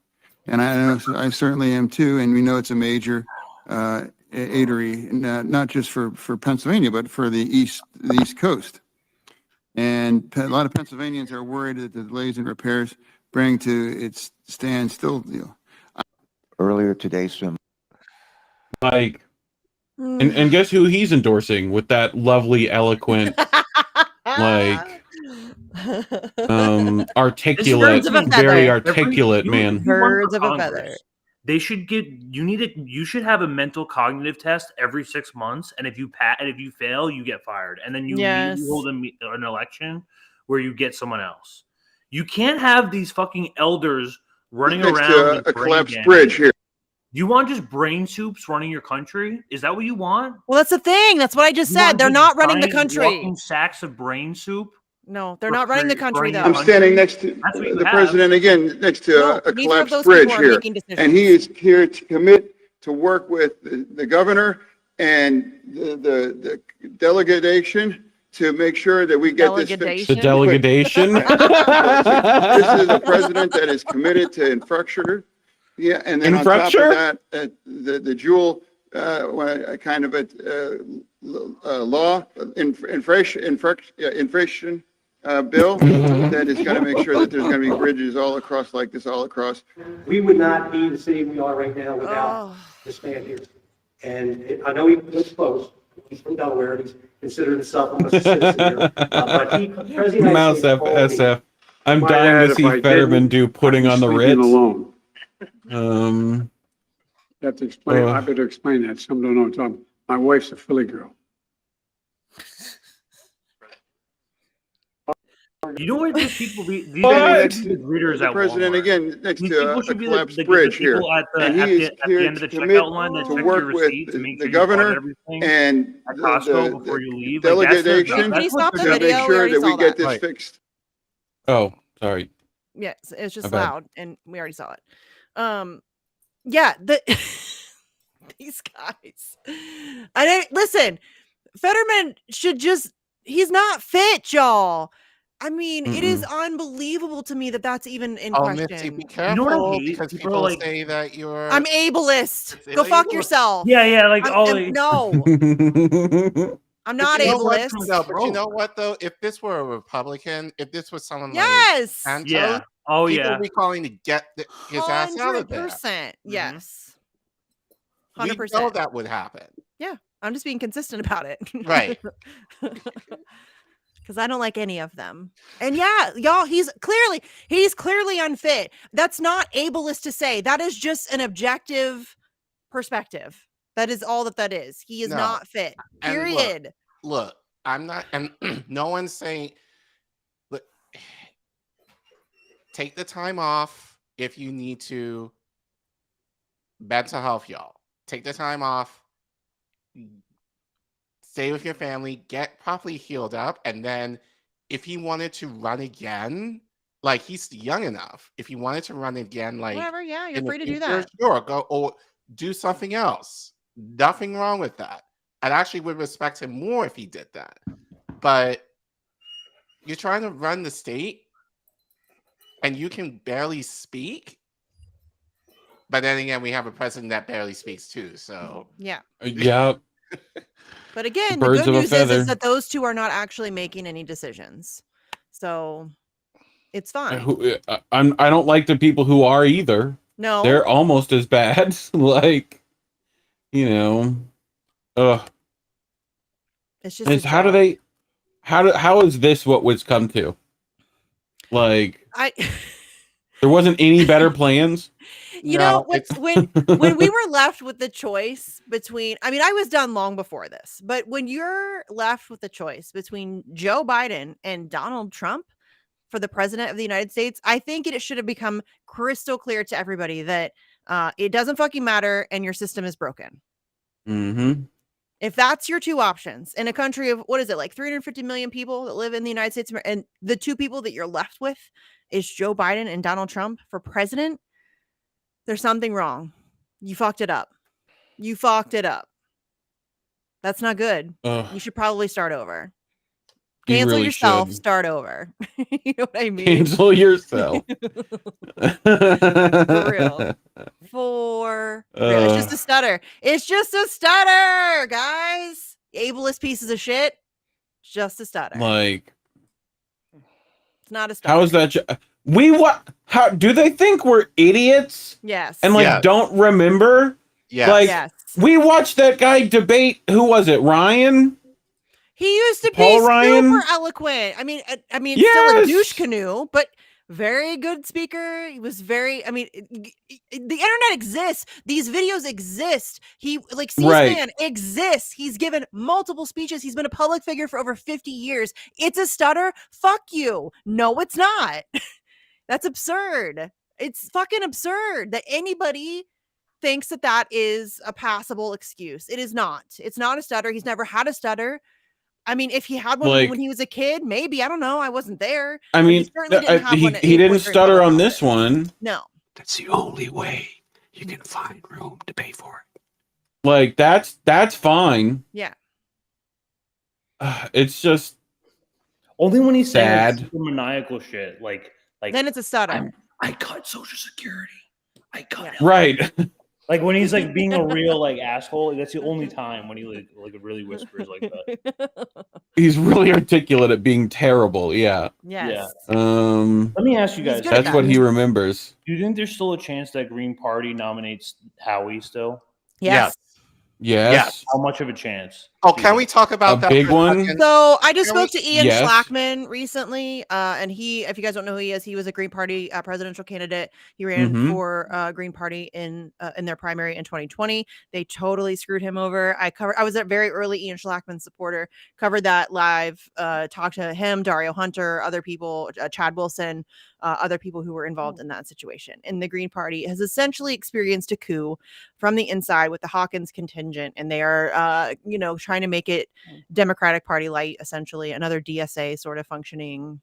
and I certainly am too, and we know it's a major artery, not just for Pennsylvania, but for the East Coast. And a lot of Pennsylvanians are worried that the delays in repairs bring to its standstill. Earlier today, some and guess who he's endorsing with that lovely, eloquent, articulate, very articulate man. Birds of a feather. They should you should have a mental cognitive test every 6 months, and if you fail, you get fired, and then you hold an election where you get someone else. You can't have these fucking elders running around a collapsed bridge here. You want just brain soups running your country? Is that what you want? Well, that's the thing. That's what I just said. They're not running the country. Walking sacks of brain soup. No, they're not running the country, though. I'm standing next to the president again, next to a collapsed bridge here. And he is here to commit to work with the governor and the delegation to make sure that we get this fixed. The delegation? This is a president that is committed to infrastructure. Yeah, and then on top of that, the dual kind of law inflation bill that is going to make sure that there's going to be bridges all across like this, all across. We would not be the city we are right now without this man here. And I know he lives close. He's from Delaware. He's considered himself almost a citizen here. But he, President Mouse SF. I'm dying to see Fetterman do putting on the Ritz. Alone. You have to explain. I better explain that. Some don't know what I'm talking about. My wife's a Philly girl. You know what these people be? These readers the at president Walmart. again next These to a collapsed bridge here, and he is here to to work with the governor and before you leave. Delegation to make sure that we get this fixed. Oh, sorry. Yes, it's just loud, and we already saw it. These guys. Listen. Fetterman should he's not fit, y'all. I mean, it is unbelievable to me that that's even in question. Misty, be careful, because people say that you're... I'm ableist. Go fuck yourself. Yeah, like no. I'm not ableist. But you know what, though? If this were a Republican, if this was someone like Santos, people would be calling to get his ass out of there. 100%. Yes. 100%. We know that would happen. Yeah. I'm just being consistent about it. Right. Because I don't like any of them. And yeah, y'all, he's clearly unfit. That's not ableist to say. That is just an objective perspective. That is all that is. He is not fit. Period. Look, I'm not, and no one's saying, look, take the time off if you need to. Mental health, y'all. Take the time off. Stay with your family, get properly healed up, and then if he wanted to run again, like he's young enough, if he wanted to run again, like whatever, yeah, you're free to do that. Sure, go or do something else. Nothing wrong with that. I actually would respect him more if he did that. But you're trying to run the state and you can barely speak. But then again, we have a president that barely speaks too. So yeah. But again, the Birds good of a news feather. is that those two are not actually making any decisions. So it's fine. I don't like the people who are either. No. They're almost as bad. Like, you know, it's just how is this what was come to? Like, there wasn't any better plans. You know, when we were left with the choice between, I mean, I was done long before this, but when you're left with the choice between Joe Biden and Donald Trump for the president of the United States, I think it should have become crystal clear to everybody that it doesn't fucking matter and your system is broken. Mm-hmm. If that's your two options in a country of, what is it, like 350 million people that live in the United States, and the two people that you're left with is Joe Biden and Donald Trump for president, there's something wrong. You fucked it up. You fucked it up. That's not good. You should probably start over. Cancel really yourself, should. Start over. You know what I mean? Cancel yourself. For real. For real. It's just a stutter. It's just a stutter, guys. Ableist pieces of shit. It's just a stutter. Like, it's not a stutter. How is that? How do they think we're idiots? Yes. And like don't remember? Yeah. Like we watched that guy debate. Who was it? Ryan? He used to Paul be Ryan? super eloquent. I mean, still a douche canoe, but very good speaker. He was very, the internet exists. These videos exist. He C-SPAN exists. He's given multiple speeches. He's been a public figure for over 50 years. It's a stutter. Fuck you. No, it's not. That's absurd. It's fucking absurd that anybody thinks that is a passable excuse. It is not. It's not a stutter. He's never had a stutter. I mean, if he had one when he was a kid, maybe. I don't know. I wasn't there. I mean, he didn't stutter on this one. No. That's the only way you can find room to pay for it. Like, that's fine. Yeah. It's just only when he's sad. saying maniacal shit. Like then it's a stutter. I cut Social Security. I cut right. Like when he's like being a real like asshole, that's the only time when he like really whispers like that. He's really articulate at being terrible. Yeah. Yes. Yeah. Let me ask you guys. That's what he remembers. Do you think there's still a chance that Green Party nominates Howie still? Yes. Yes. How much of a chance? Oh, can we talk about that big one? So I just spoke to Ian Schlackman recently, and he, if you guys don't know who he is, he was a Green Party presidential candidate. He ran for Green Party in their primary in 2020. They totally screwed him over. I was a very early Ian Schlackman supporter. Covered that live. Talked to him, Dario Hunter, other people, Chad Wilson, other people who were involved in that situation. And the Green Party has essentially experienced a coup from the inside with the Hawkins contingent, and they are, trying to make it Democratic Party light, essentially another DSA sort of functioning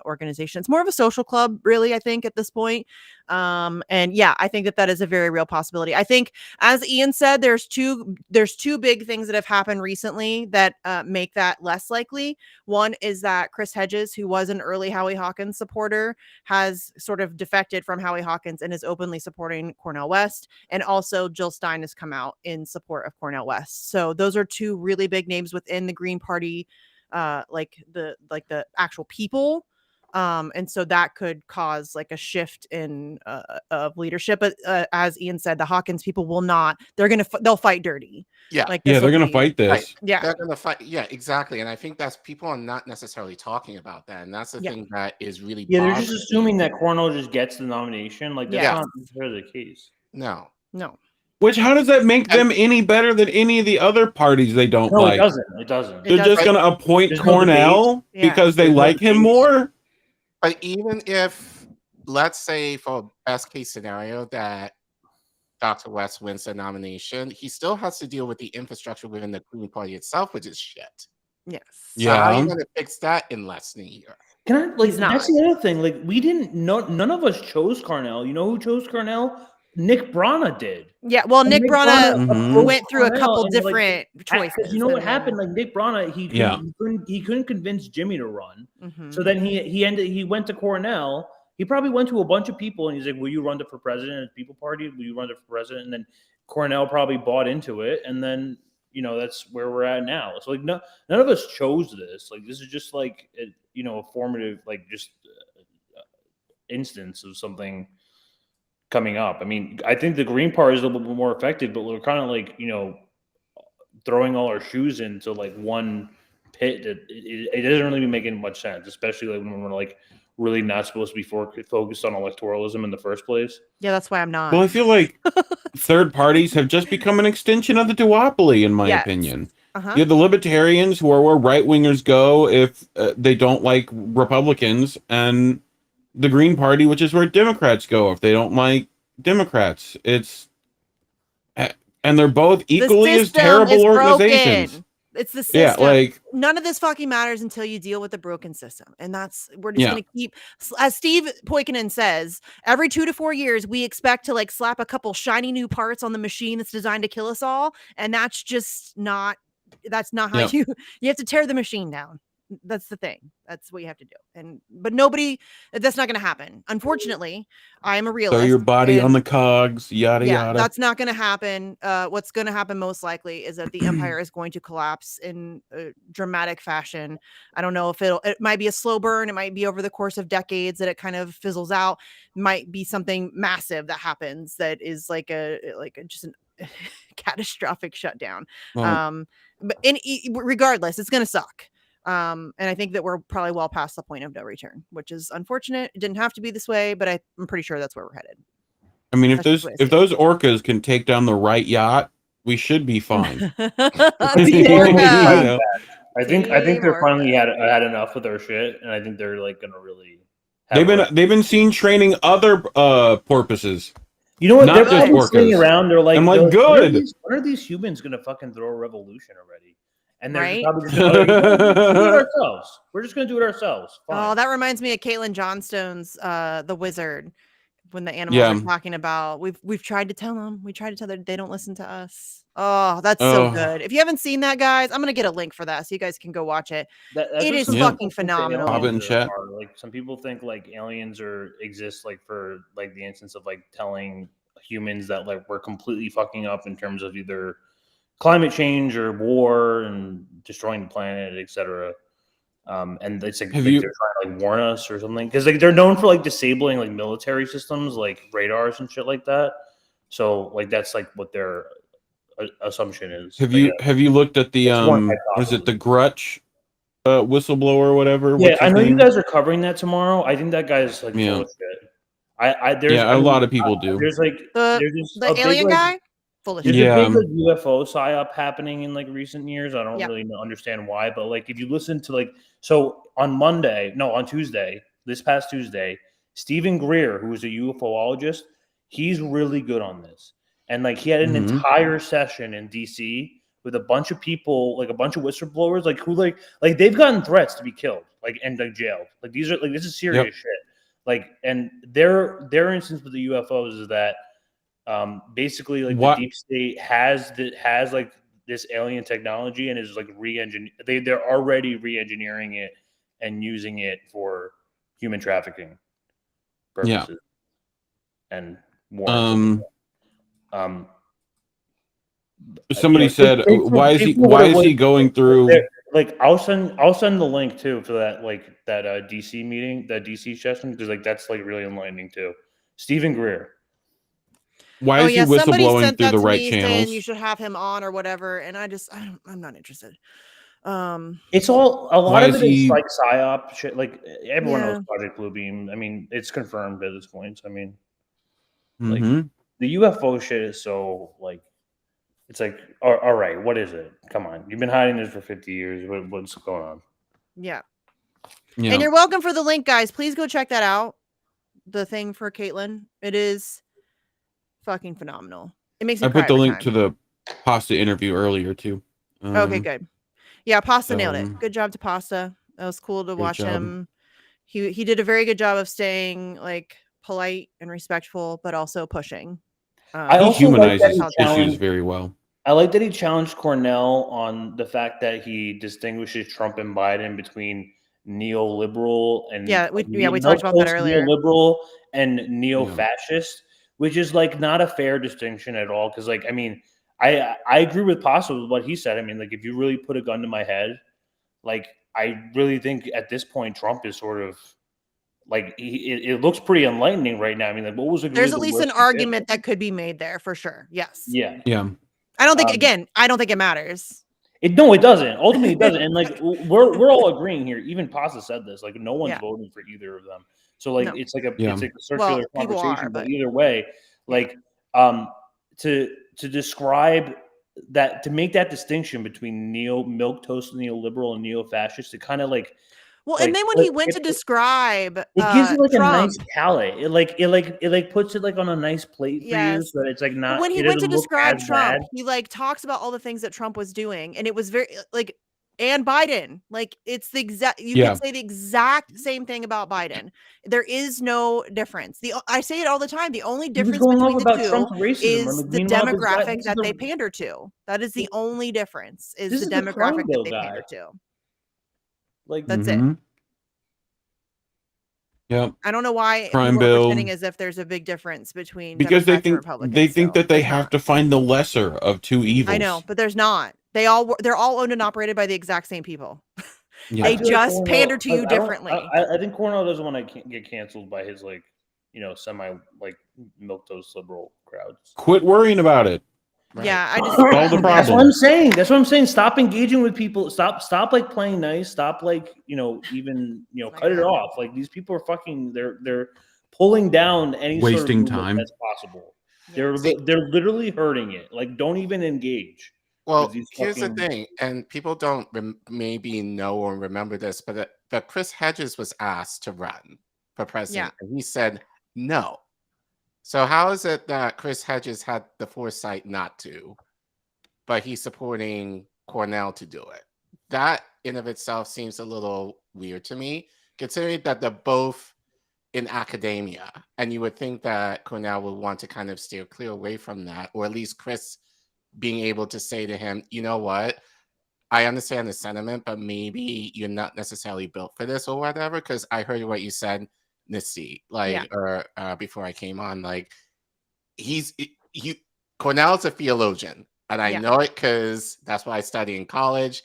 organization. It's more of a social club, really, I think, at this point. And yeah, I think that is a very real possibility. I think, as Ian said, there's two big things that have happened recently that make that less likely. One is that Chris Hedges, who was an early Howie Hawkins supporter, has sort of defected from Howie Hawkins and is openly supporting Cornel West. And also Jill Stein has come out in support of Cornel West. So those are two really big names within the Green Party, like the actual people. And so that could cause like a shift in of leadership. But as Ian said, the Hawkins people will not. They'll fight dirty. Yeah, they're gonna fight this. Right. Yeah, they're gonna fight. Yeah, exactly. And I think that's people are not necessarily talking about that, and that's the thing that is really they're just assuming that Cornell just gets the nomination. Like that's not necessarily the case. No. Which, how does that make them any better than any of the other parties they don't like? It doesn't. They're just going to appoint Cornell because they like him more? But even if, let's say for best case scenario that Dr. West wins the nomination, he still has to deal with the infrastructure within the Green Party itself, which is shit. Yes. So how are you going to fix that in less than a year? That's the other thing. Like, we didn't know, none of us chose Cornell. You know who chose Cornell? Nick Brana did. Yeah, well, Nick Brana went through a couple different choices. You know what happened? Like Nick Brana, he couldn't convince Jimmy to run. So then he went to Cornell. He probably went to a bunch of people and he's like, "Will you run for president?" At the People Party, will you run for president? And then Cornell probably bought into it, and then that's where we're at now. So like none of us chose this. Like this is just like a formative just instance of something coming up. I mean, I think the Green Party is a little bit more effective, but we're kind of like throwing all our shoes into like one pit that it doesn't really be making much sense, especially like when we're like really not supposed to be focused on electoralism in the first place. Yeah, that's why I'm not. Well, I feel like third parties have just become an extension of the duopoly, in my opinion. You have the libertarians who are where right wingers go if they don't like Republicans, and the Green Party, which is where Democrats go if they don't like Democrats. And they're both equally as terrible organizations. Broken. It's the system. Yeah, like none of this fucking matters until you deal with the broken system. And we're just going to keep, as Steve Poikonen says, every 2 to 4 years, we expect to like slap a couple shiny new parts on the machine that's designed to kill us all. And that's how you have to tear the machine down. That's the thing. That's what you have to do. But that's not going to happen. Unfortunately, I am a realist. Throw your body on the cogs, yada, yada. That's not going to happen. What's going to happen most likely is that the empire is going to collapse in a dramatic fashion. I don't know if it might be a slow burn. It might be over the course of decades that it kind of fizzles out. It might be something massive that happens that is like just a catastrophic shutdown. But regardless, it's going to suck. And I think that we're probably well past the point of no return, which is unfortunate. It didn't have to be this way, but I'm pretty sure that's where we're headed. I mean, if those orcas can take down the right yacht, we should be fine. I think they're finally had enough of their shit, and I think they're like gonna really. They've been seen training other porpoises. You know what? Not they're just sitting around. They're like, I'm like, good. When are these humans gonna fucking throw a revolution already? And they're right? probably just do it ourselves. We're just going to do it ourselves. Fine. Oh, that reminds me of Caitlin Johnstone's The Wizard, when the animals were talking about we've tried to tell them. We tried to tell them they don't listen to us. Oh, that's so good. If you haven't seen that, guys, I'm gonna get a link for that so you guys can go watch it. It is fucking phenomenal. Like some people think like aliens exist like for like the instance of like telling humans that like we're completely fucking up in terms of either climate change or war and destroying the planet, etc. And it's like, they're trying to like warn us or something because like they're known for like disabling like military systems like radars and shit like that. So like that's like what their assumption is. Have you looked at the was it the Grutch whistleblower or whatever? Yeah, I know you guys are covering that tomorrow. I think that guy's like full of shit. A lot of people do. There's like the alien guy. There's a big like, UFO psyop happening in like recent years. I don't really understand why, but like if you listen to like on Tuesday, this past Tuesday, Stephen Greer, who is a UFOologist, he's really good on this. And like he had an entire session in DC with a bunch of people, like a bunch of whistleblowers, like who like they've gotten threats to be killed, like and like jailed. Like these are like this is serious shit. Like and their instance with the UFOs is that basically like the deep state has like this alien technology and is like they're already re-engineering it and using it for human trafficking purposes and war. Somebody said why is he going through like I'll send the link too for that DC meeting, that DC session, because like that's like really enlightening too. Stephen Greer. Why is he whistleblowing through the right channels? You should have him on or whatever, and I'm not interested. It's all a lot of it is like psyop shit. Like everyone knows Project Bluebeam. I mean, it's confirmed at this point. I mean, like the UFO shit is so like it's like all right, what is it? Come on, you've been hiding this for 50 years. What's going on? Yeah. And you're welcome for the link, guys. Please go check that out. The thing for Caitlin, it is fucking phenomenal. It makes me cry put the every link time. to the Pasta interview earlier too. Okay, good. Yeah, Pasta nailed it. Good job to Pasta. That was cool to watch him. He did a very good job of staying like polite and respectful, but also pushing. He humanizes issues very well. I like that he challenged Cornell on the fact that he distinguishes Trump and Biden between neoliberal and we talked about that earlier. Neoliberal and neo-fascist, which is like not a fair distinction at all. Because like I mean, I agree with Pasta with what he said. I mean, like, if you really put a gun to my head, like, I really think at this point Trump is sort of like it looks pretty enlightening right now. I mean, like, what was it? There's really at the least worst an he did? argument that could be made there for sure. Yes. Yeah. Yeah. I don't think I don't think it matters. No, it doesn't. Ultimately, it doesn't. And like we're all agreeing here. Even Pasta said this. Like, no one's Yeah. voting for either of them. So like No. it's like a Yeah. it's like a circular people conversation. are, but but either way, like to describe that, to make that distinction between milk toast neoliberal and neo-fascist, to kind of like well, and then when he went to describe it gives it like Trump, a nice palette. It puts it like on a nice plate for you, yes. so that it's like not. When he It went to doesn't look describe as Trump, bad. he like talks about all the things that Trump was doing, and it was very like, and Biden, like it's the exact. You Yeah. could say the exact same thing about Biden. There is no difference. I say it all the time. The only He was difference going between off the about two Trump's racism. is Like, the meanwhile, this guy, demographic that they pander to. That is the only difference. Is this the is the crime demographic that bill they guy. pander to. Like, That's it. Yep. I don't know why Crime people are bill. pretending as if there's a big difference between Because they Democrats and Republicans. they think that they There's have not. to find the lesser of two evils. I know, but there's not. They're all owned and operated by the exact same people. Yeah. They I feel just like pander to Cornell, you like, differently. I think Cornell doesn't want to get canceled by his like, semi like milquetoast liberal crowds. Quit worrying about it. Right. Yeah, I just Solve the That's what problem. I'm saying. That's what I'm saying. Stop engaging with people. Stop like playing nice. Stop like, even cut it off. Like, these people are fucking. They're pulling down any sort of Wasting movement time. that's possible. Yeah. They're literally hurting it. Like, don't even engage. Well, these here's the fucking- thing, and people don't maybe know or remember this, but Chris Hedges was asked to run for president, and he said no. So how is it that Chris Hedges had the foresight not to, but he's supporting Cornell to do it? That in of itself seems a little weird to me, considering that they're both in academia, and you would think that Cornell would want to kind of steer clear away from that, or at least Chris being able to say to him, you know what, I understand the sentiment, but maybe you're not necessarily built for this or whatever, because I heard what you said, Misty, or before I came on, like, Cornell's a theologian, and I know it because that's what I studied in college.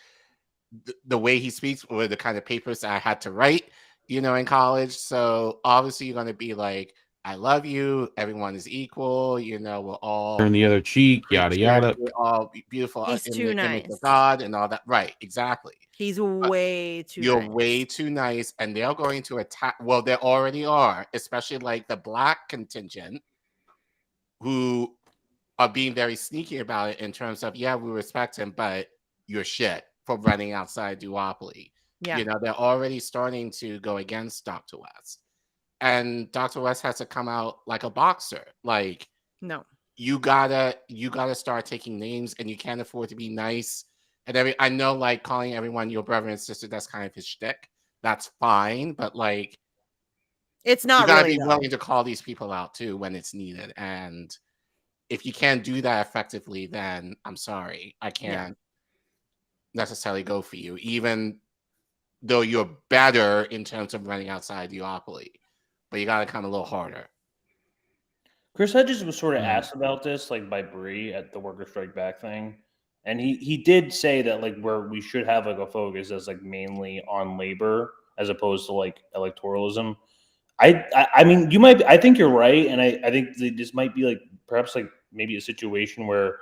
The way he speaks were the kind of papers that I had to write, in college. So obviously you're going to be like, I love you. Everyone is equal. We're all Turn the other cheek, yada yada. We're all beautiful He's in too the image nice. of God and all that. Right, exactly. He's way too You're nice. way too nice, and they're going to attack. Well, they already are, especially like the Black contingent, who are being very sneaky about it in terms of, yeah, we respect him, but you're shit for running outside duopoly. Yeah. They're already starting to go against Dr. West. And Dr. West has to come out like a boxer. Like, no, you gotta start taking names, and you can't afford to be nice. And I know, like, calling everyone your brother and sister, that's kind of his shtick. That's fine, but like, it's not. You gotta really, be willing to call these people out too when it's needed. And if you can't do that effectively, then I'm sorry, I can't necessarily go for you, even though you're better in terms of running outside duopoly. But you gotta come a little harder. Chris Hedges was sort of asked about this, like, by Bree at the worker strike back thing, and he did say that, like, where we should have like a focus as like mainly on labor as opposed to like electoralism. I mean, I think you're right, and I think this might be like perhaps like maybe a situation where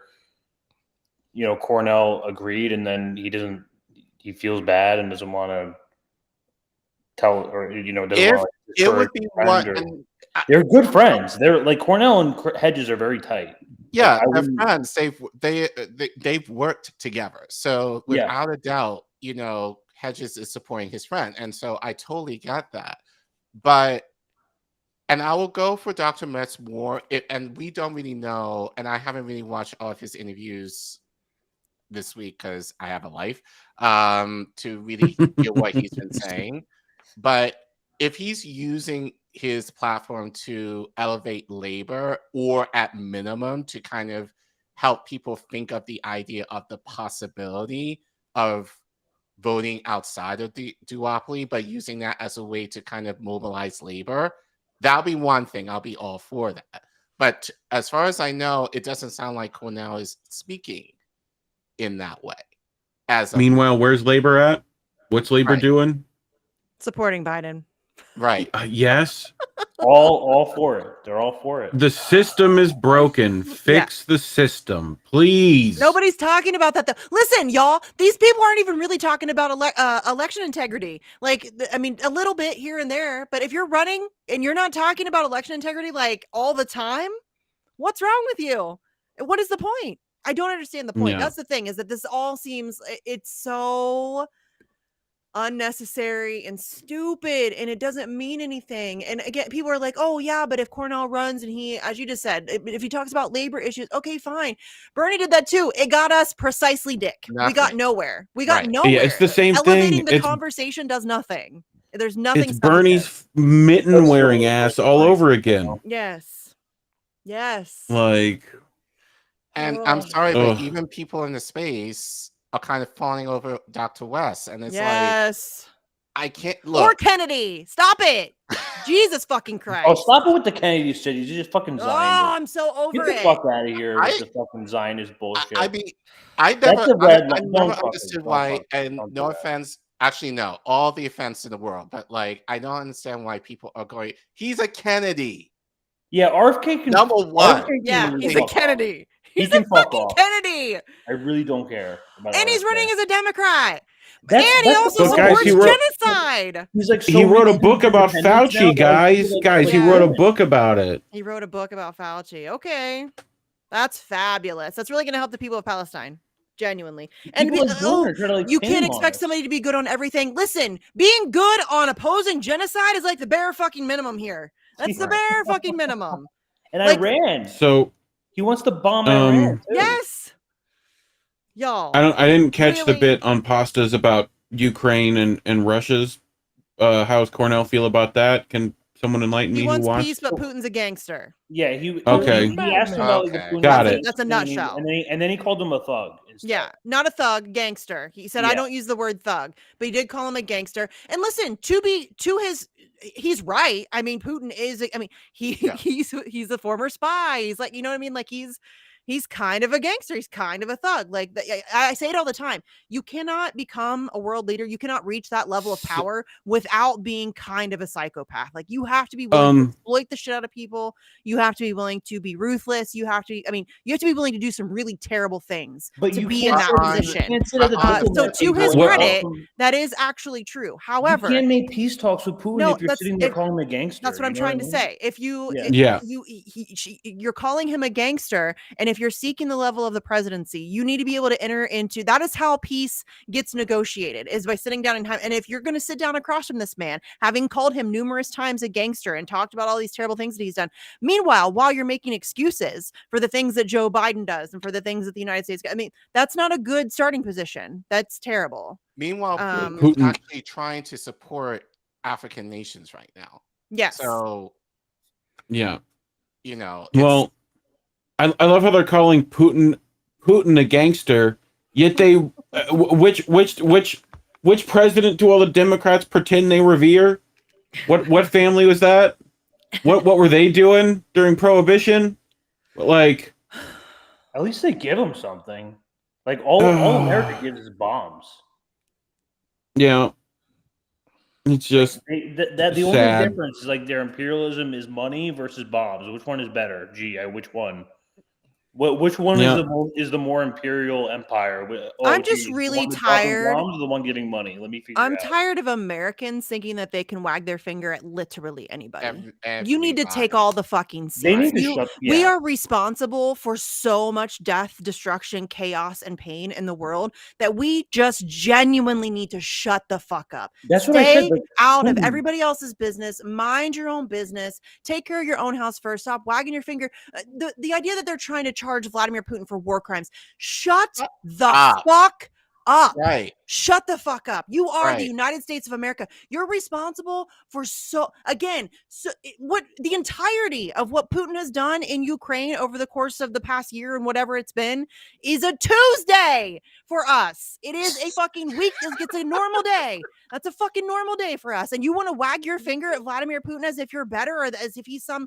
Cornell agreed, and then he feels bad and doesn't want to tell, or doesn't want to. It would be what. They're good friends. They're like Cornell and Hedges are very tight. Yeah, they're friends. They've worked together. So without a doubt, Hedges is supporting his friend, and so I totally get that. And I will go for Dr. Metz more. And we don't really know, and I haven't really watched all of his interviews this week because I have a life to really hear what he's been saying. But if he's using his platform to elevate labor, or at minimum to kind of help people think of the idea of the possibility of voting outside of the duopoly, but using that as a way to kind of mobilize labor, that'll be one thing. I'll be all for that. But as far as I know, it doesn't sound like Cornell is speaking in that way. Meanwhile, where's Labor at? What's Labor doing? Supporting Biden. Right. Yes. all for it. They're all for it. The system is broken. Fix the system, please. Nobody's talking about that though. Listen, y'all, these people aren't even really talking about election integrity. Like, I mean, a little bit here and there, but if you're running and you're not talking about election integrity like all the time, what's wrong with you? What is the point? I don't understand the point. Yeah. That's the thing, is that this all seems, it's so unnecessary and stupid, and it doesn't mean anything. And again, people are like, oh yeah, but if Cornell runs and he, as you just said, if he talks about labor issues, okay, fine. Bernie did that too. It got us precisely dick. We got nowhere. Yeah, it's the same Elevating thing. the conversation does nothing. There's nothing. It's Bernie's mitten wearing ass all over again. Yes. Like, and I'm sorry, but even people in the space are kind of falling over Dr. West, and it's like, I can't look. Or Kennedy, stop it! Jesus fucking Christ! Oh, stop it with the Kennedy cities. You're just fucking Zionist. Oh, I'm so over it. Get the fuck out of here with the fucking Zionist bullshit. I mean, I never understood why. And no offense, actually, no, all the offense in the world, but like, I don't understand why people are going. He's a Kennedy. Yeah, RFK can. Number one. Yeah, he's a Kennedy. He He's a fucking off. Kennedy. I really don't care. And he's running as a Democrat. And he also supports genocide. He's like, he wrote a book about Fauci, guys. He wrote a book about it. He wrote a book about Fauci. Okay, that's fabulous. That's really going to help the people of Palestine. Genuinely. And you can't expect somebody to be good on everything. Listen, being good on opposing genocide is like the bare fucking minimum here. That's the bare fucking minimum. And Iran. So he wants to bomb Iran too. Yes. Y'all. I didn't catch the bit on Pastas about Ukraine and Russia's. How does Cornell feel about that? Can someone enlighten me? He wants peace, but Putin's a gangster. Yeah, he asked him about the got it. That's a nutshell. And then he called him a thug. Yeah, not a thug, gangster. He said, I don't use the word thug, but he did call him a gangster. And listen, he's right. I mean, Putin is, he's a former spy. He's like, you know what I mean? Like he's kind of a gangster. He's kind of a thug. Like I say it all the time. You cannot become a world leader. You cannot reach that level of power without being kind of a psychopath. Like you have to be willing to exploit the shit out of people. You have to be willing to be ruthless. You have to be willing to do some really terrible things to be in that position. So to his credit, that is actually true. However, you can't make peace talks with Putin if you're sitting there calling him a gangster. That's what I'm trying to say. If you're calling him a gangster, and if you're seeking the level of the presidency, you need to be able to enter into, that is how peace gets negotiated, is by sitting down and if you're going to sit down across from this man, having called him numerous times a gangster and talked about all these terrible things that he's done, meanwhile, while you're making excuses for the things that Joe Biden does and for the things that the United States, I mean, that's not a good starting position. That's terrible. Meanwhile, Putin is actually trying to support African nations right now. Yes. So, yeah, you know, well, I love how they're calling Putin a gangster, yet they which president do all the Democrats pretend they revere? What family was that? What were they doing during Prohibition? Like, at least they give him something. Like all America gives is bombs. Yeah, it's just the only difference is like their imperialism is money versus bombs. Which one is better? Which one? Which one is the more imperial empire? I'm just really tired. The one getting money. Let me figure. I'm tired of Americans thinking that they can wag their finger at literally anybody. You need to take all the fucking seats. We are responsible for so much death, destruction, chaos, and pain in the world that we just genuinely need to shut the fuck up. That's what I said. Stay out of everybody else's business. Mind your own business. Take care of your own house first. Stop wagging your finger. The idea that they're trying to charge Vladimir Putin for war crimes. Shut the fuck up. Right. Shut the fuck up. You are the Right. United States of America. You're responsible for what the entirety of what Putin has done in Ukraine over the course of the past year and whatever it's been is a Tuesday for us. It is a fucking week. It's a normal day. That's a fucking normal day for us. And you want to wag your finger at Vladimir Putin as if you're better or as if he's some,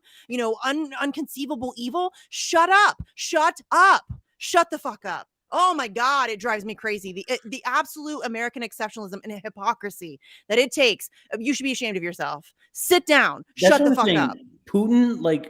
unconceivable evil? Shut up. Shut up. Shut the fuck up. Oh my God, it drives me crazy. The absolute American exceptionalism and hypocrisy that it takes. You should be ashamed of yourself. Sit down. That's Shut the fuck up. Putin,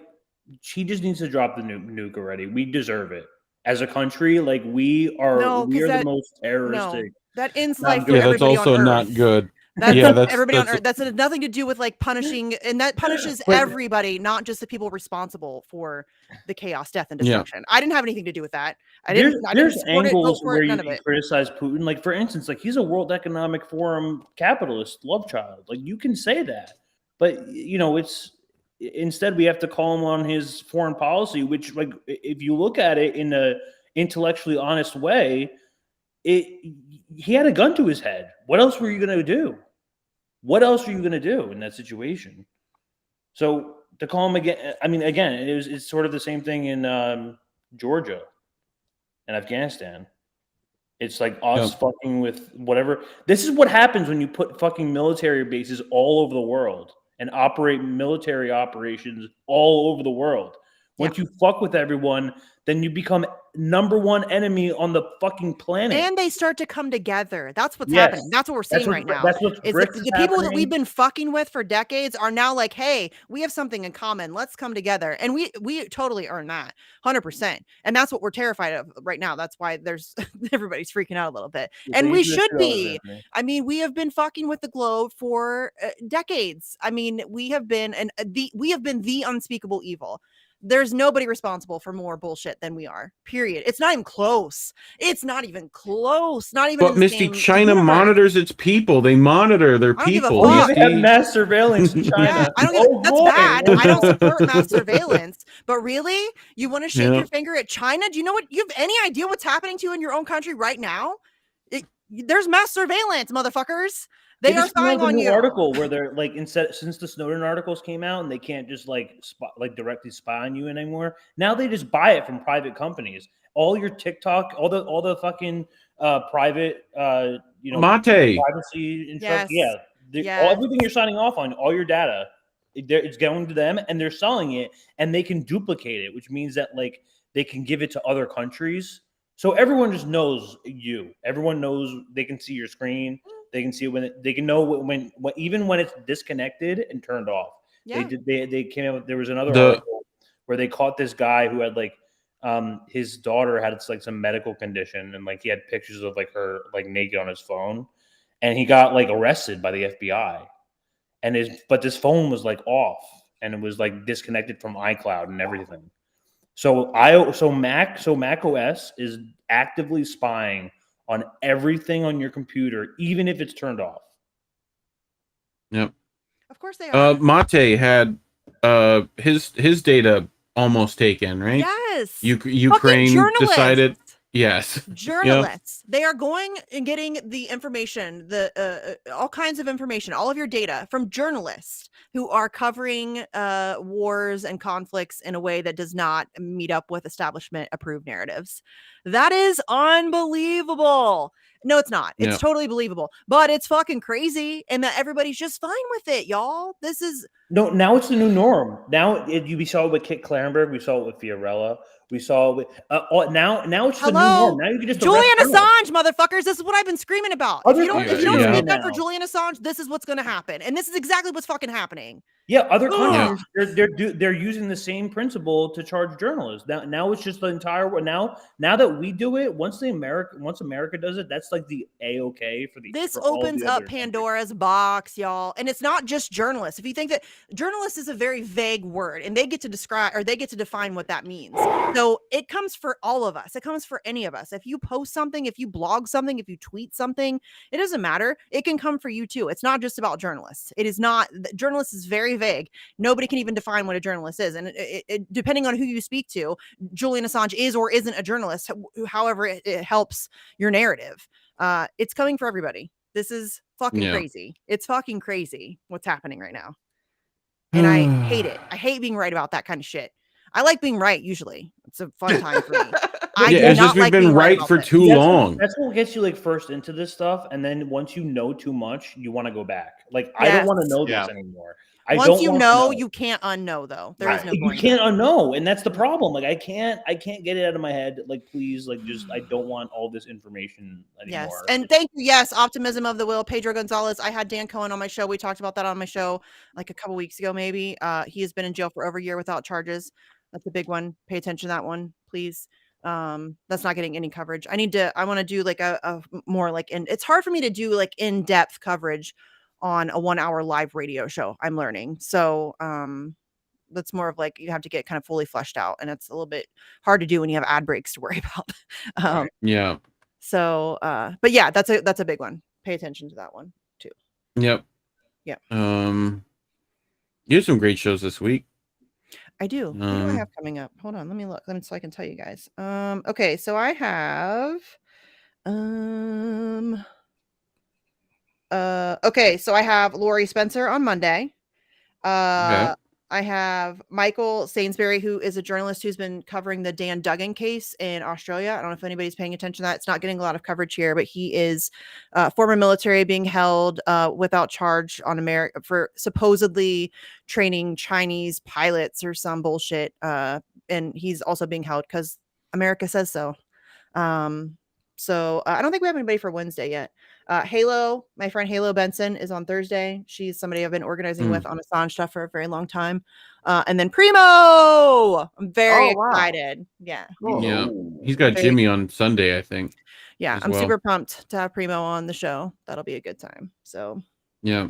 she just needs to drop the nuke already. We deserve it. As a country, we are the most terroristic. No, that ends life for yeah, that's everybody also on Earth. not good. That's that's everybody on Earth. That's nothing to do with punishing, and that punishes everybody, not just the people responsible for the chaos, death, and destruction. Yeah. I didn't have anything to do with that. I didn't support angles it, vote for where it, you none of can it. criticize Putin. For instance, he's a World Economic Forum capitalist love child. You can say that, but it's instead we have to call him on his foreign policy, which if you look at it in a intellectually honest way, he had a gun to his head. What else were you going to do? What else are you going to do in that situation? So to call him again, it's sort of the same thing in Georgia and Afghanistan. It's us fucking with whatever. This is what happens when you put fucking military bases all over the world and operate military operations all over the world. Once you fuck with everyone, then you become number one enemy on the fucking planet. And they start to come together. That's what's happening. That's what we're seeing right now. That's what's the people that we've been fucking with for decades are now like, hey, we have something in common. Let's come together. And we totally earn that 100%. And that's what we're terrified of right now. That's why there's everybody's freaking out a little bit. And we should be. We have been fucking with the globe for decades. We have been the unspeakable evil. There's nobody responsible for more bullshit than we are. Period. It's not even close. It's not even close. Not even. But Misty, China monitors its people. They monitor their people. They have mass surveillance in China. Yeah, I don't that's bad. I don't support mass surveillance. But really, you want to shake your finger at China? Do you know what? You have any idea what's happening to you in your own country right now? There's mass surveillance, motherfuckers. They are spying on you. Article where they're since the Snowden articles came out and they can't just directly spy on you anymore. Now they just buy it from private companies. All your TikTok, all the fucking private Mate privacy and stuff. Yeah, everything you're signing off on, all your data, it's going to them and they're selling it and they can duplicate it, which means that they can give it to other countries. So everyone just knows you. Everyone knows they can see your screen. They can see they can know when even when it's disconnected and turned off. Yeah. They came out. There was another article where they caught this guy who had his daughter had some medical condition and he had pictures of her naked on his phone, and he got arrested by the FBI. But this phone was off and it was disconnected from iCloud and everything. So Mac OS is actively spying on everything on your computer, even if it's turned off. Yep. Of course they are. Mate had his data almost taken, right? Yes. Ukraine decided. Yes. Journalists. Yep. They are going and getting the information, all kinds of information, all of your data from journalists who are covering wars and conflicts in a way that does not meet up with establishment approved narratives. That is unbelievable. No, it's not. It's totally believable, but it's fucking crazy, and that everybody's just fine with it, y'all. This is now it's the new norm. Now we saw it with Kit Clarenberg, we saw it with Fiorella, we saw it with now it's the new norm. Now you can just Julian Assange, motherfuckers. This is what I've been screaming about. If you don't speak up for Julian Assange, this is what's going to happen, and this is exactly what's fucking happening. Yeah, other countries they're using the same principle to charge journalists. Now it's just the entire world. Now that we do it, once America does it, that's the A-OK for the. This opens up Pandora's box, y'all, and it's not just journalists. If you think that journalist is a very vague word, and they get to describe or they get to define what that means, so it comes for all of us. It comes for any of us. If you post something, if you blog something, if you tweet something, it doesn't matter. It can come for you too. It's not just about journalists. It is not. Journalist is very vague. Nobody can even define what a journalist is, and depending on who you speak to, Julian Assange is or isn't a journalist, however it helps your narrative. It's coming for everybody. This is fucking crazy. It's fucking crazy what's happening right now. And I hate it. I hate being right about that kind of shit. I like being right usually. It's a fun time for me. It's just we've been right for too long. That's what gets you like first into this stuff, and then once you know too much, you want to go back. Like I don't want to know this anymore. Once you know, you can't unknow though. There is no you can't unknow, and that's the problem. Like I can't get it out of my head. Like please, like just I don't want all this information anymore. Yes, and thank you. Yes, optimism of the will. Pedro Gonzalez. I had Dan Cohen on my show. We talked about that on my show like a couple weeks ago, maybe. He has been in jail for over a year without charges. That's a big one. Pay attention to that one, please. That's not getting any coverage. I want to do like a more like, and it's hard for me to do like in-depth coverage on a 1 hour live radio show. I'm learning. So, that's more of like, you have to get kind of fully fleshed out, and it's a little bit hard to do when you have ad breaks to worry about. So, but yeah, that's a big one. Pay attention to that one too. Yep. Yeah. You have some great shows this week. I do. What do I have coming up? Hold on, let me look. So I can tell you guys. Okay, so I have okay, so I have Lori Spencer on Monday. I have Michael Sainsbury, who is a journalist who's been covering the Dan Duggan case in Australia. I don't know if anybody's paying attention to that. It's not getting a lot of coverage here, but he is former military being held without charge on America for supposedly training Chinese pilots or some bullshit. And he's also being held because America says so. So I don't think we have anybody for Wednesday yet. Halo, my friend Halo Benson is on Thursday. She's somebody I've been organizing with on Assange stuff for a very long time. And then Primo, I'm very excited. Yeah. Yeah. He's got Jimmy on Sunday, I think. Yeah. I'm super pumped to have Primo on the show. That'll be a good time. So. Yeah.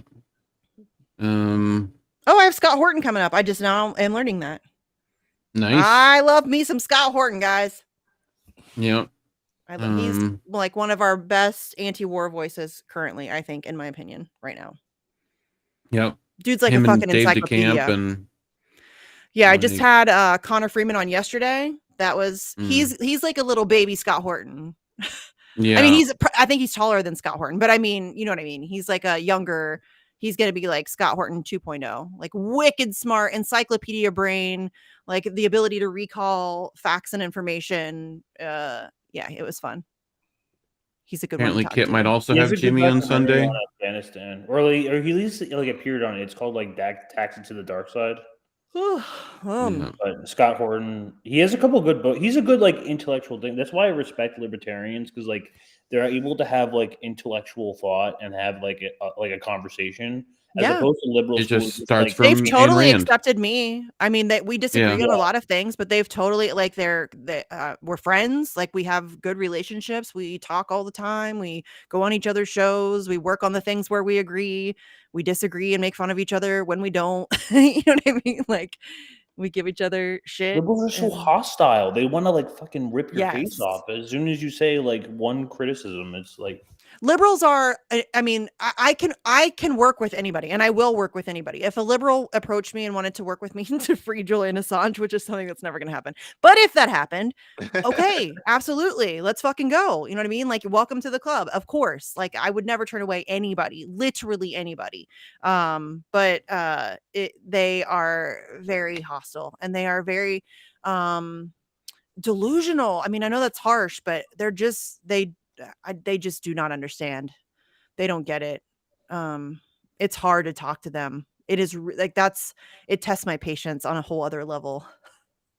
Oh, I have Scott Horton coming up. I just now am learning that. Nice. I love me some Scott Horton, guys. Yeah. He's like one of our best anti-war voices currently, I think, in my opinion, right now. Yep. Dude's like a fucking encyclopedia. I just had Connor Freeman on yesterday. That was he's like a little baby Scott Horton. Yeah. I mean, I think he's taller than Scott Horton, but I mean, you know what I mean? He's like a younger, he's going to be like Scott Horton 2.0, like wicked smart, encyclopedia brain, like the ability to recall facts and information. Yeah, it was fun. He's a good one. Apparently, Kit might also have Jimmy on Sunday. On Afghanistan, or he at least like appeared on it. It's called like Taxi to the Dark Side. But Scott Horton, he has a couple good books. He's a good like intellectual thing. That's why I respect libertarians, because like they're able to have like intellectual thought and have like a conversation. As opposed to liberals, it just starts from they've totally accepted me. I mean, we disagree on a lot of things, but they've totally like we're friends. Like we have good relationships. We talk all the time. We go on each other's shows. We work on the things where we agree. We disagree and make fun of each other when we don't. You know what I mean? Like we give each other shit. Liberals are so hostile. They want to like fucking rip your face off as soon as you say like one criticism. It's like. Liberals are, I mean, I can work with anybody, and I will work with anybody. If a liberal approached me and wanted to work with me to free Julian Assange, which is something that's never going to happen. But if that happened, okay, absolutely. Let's fucking go. You know what I mean? Like, welcome to the club. Of course. Like, I would never turn away anybody, literally anybody. But they are very hostile, and they are very delusional. I mean, I know that's harsh, but they're just, they just do not understand. They don't get it. It's hard to talk to them. It is like it tests my patience on a whole other level.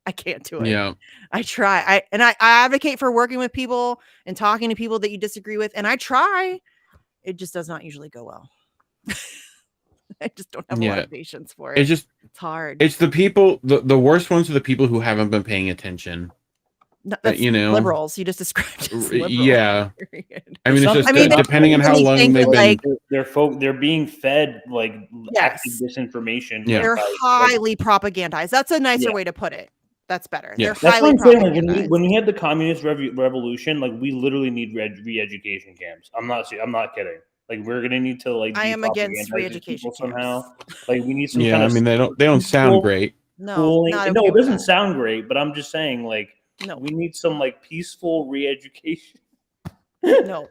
I can't do it. Yeah. I try. I advocate for working with people and talking to people that you disagree with, and I try. It just does not usually go well. I just don't have a lot of patience for it. It's hard. It's the people, the worst ones are the people who haven't been paying attention. No, that's liberals. You just described as liberals. Yeah. I mean, it's just depending on how long they've been. Like, they're being fed like active disinformation. Yeah. They're highly propagandized. That's a nicer way to put it. That's better. Yeah. They're highly propagandized. Like, when we had the communist revolution, like we literally need re-education camps. I'm not kidding. Like we're gonna need to like. I am against re-education somehow. Like we need some. Yeah, I mean they don't sound great. No, it doesn't sound great. But I'm just saying, like. No, we need some like peaceful re-education. No,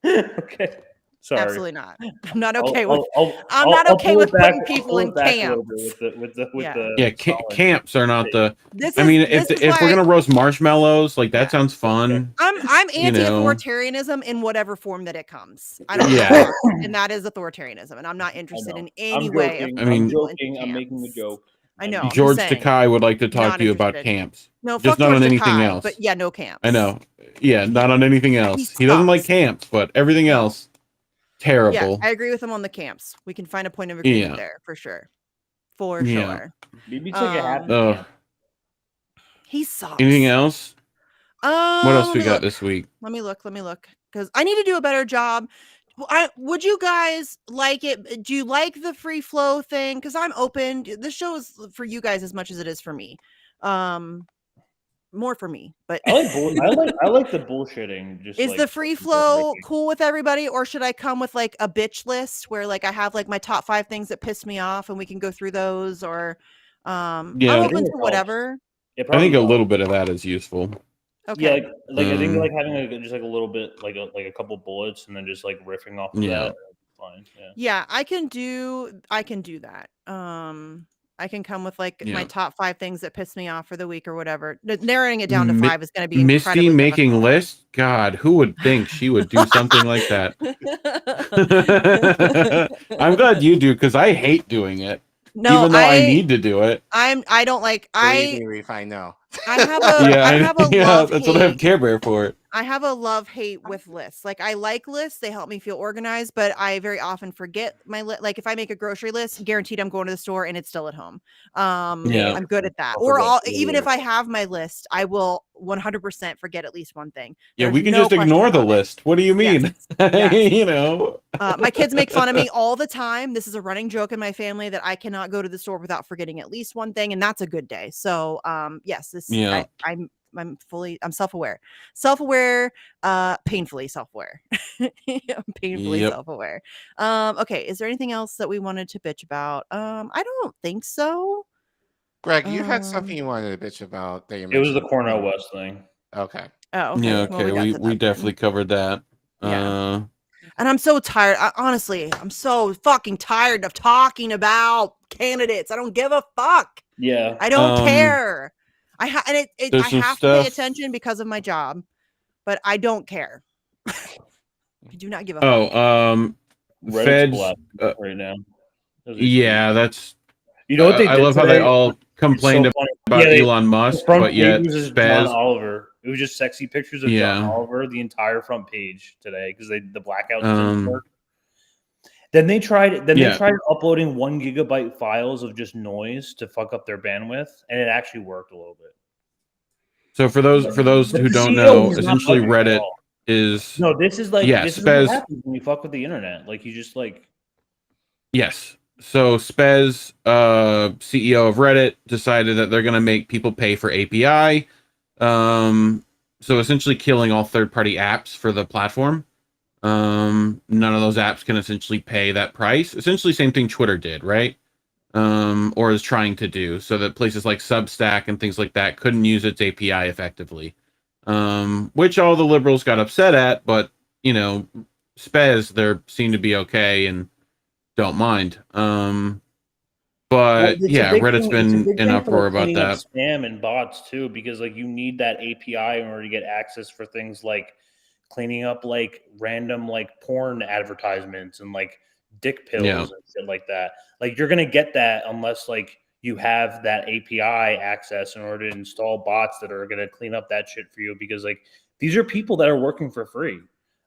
Okay. Sorry. Absolutely not. I'm not okay with. I'm not okay with putting people in camps. With the camps are not the. This I is mean, this is if we're why gonna roast marshmallows, like that sounds fun. I'm you know. anti-authoritarianism in whatever form that it comes. I don't give a fuck, and that is authoritarianism, and I'm not interested in any way of. I'm joking. I'm making a joke. I know. George Takei would like to talk to you about camps. No, just fuck not George on anything Takei, else. but yeah, no camps. I know. Yeah, not on anything else. He doesn't like camps, but everything else, terrible. Yeah, I agree with him on the camps. We can find a point of agreement there for sure. For sure. Maybe take a happy. He sucks. Anything else? What else we got look. this week? Let me look because I need to do a better job. Would you guys like it? Do you like the free flow thing? Because I'm open. This show is for you guys as much as it is for me. More for me, but I like the bullshitting. Just is the free flow cool with everybody, or should I come with like a bitch list where like I have like my top 5 things that piss me off and we can go through those, or I'm open to whatever. I think a little bit of that is useful. Okay. Yeah, I think like having just like a little bit, like a couple bullets, and then just like riffing off of that. Fine. Yeah, I can do that. I can come with like my top 5 things that piss me off for the week or whatever. Narrowing it down to 5 is going to be Misty making lists. God, who would think she would do something like that? I'm glad you do, because I hate doing it. No, even though I need to do it. I don't like. I know. I have a love that's what I have Care Bear for. I have a love-hate with lists. Like, I like lists. They help me feel organized, but I very often forget my list. Like, if I make a grocery list, guaranteed I'm going to the store and it's still at home. I'm good at that. Or even if I have my list, I will 100% forget at least one thing. Yeah, we can just ignore the list. What do you mean? Yes. You know? My kids make fun of me all the time. This is a running joke in my family that I cannot go to the store without forgetting at least one thing, and that's a good day. So, yes, I'm self-aware, painfully self-aware, self-aware. Okay. Is there anything else that we wanted to bitch about? I don't think so. Greg, you had something you wanted to bitch about that you mentioned. It was the Cornell West thing. Okay. Oh, okay. Yeah. Okay. Well, we definitely covered that. Yeah. And I'm so tired. Honestly, I'm so fucking tired of talking about candidates. I don't give a fuck. Yeah. I don't care. I have to pay attention because of my job, but I don't care. I do not give a fuck. Feds right now. Yeah, that's. You know what they did? I love today? how they all complained about Elon Musk, but yet John Oliver. It was just sexy pictures of John Oliver the entire front page today because the blackouts didn't work. Then they tried. They tried uploading 1 gigabyte files of just noise to fuck up their bandwidth, and it actually worked a little bit. So for those who don't know, essentially Reddit is this is like this is what happens when you fuck with the internet. Like you just like So Spez, CEO of Reddit, decided that they're going to make people pay for API. So essentially killing all third-party apps for the platform. None of those apps can essentially pay that price. Essentially same thing Twitter did, right? Or is trying to do, so that places like Substack and things like that couldn't use its API effectively. Which all the liberals got upset at, but, you know, Spez, they seem to be okay and don't mind. But Reddit's been in uproar about that. Spam and bots too, because like you need that API in order to get access for things like cleaning up like random like porn advertisements and like dick pills and shit like that. Like you're gonna get that unless like you have that API access in order to install bots that are gonna clean up that shit for you, because like these are people that are working for free.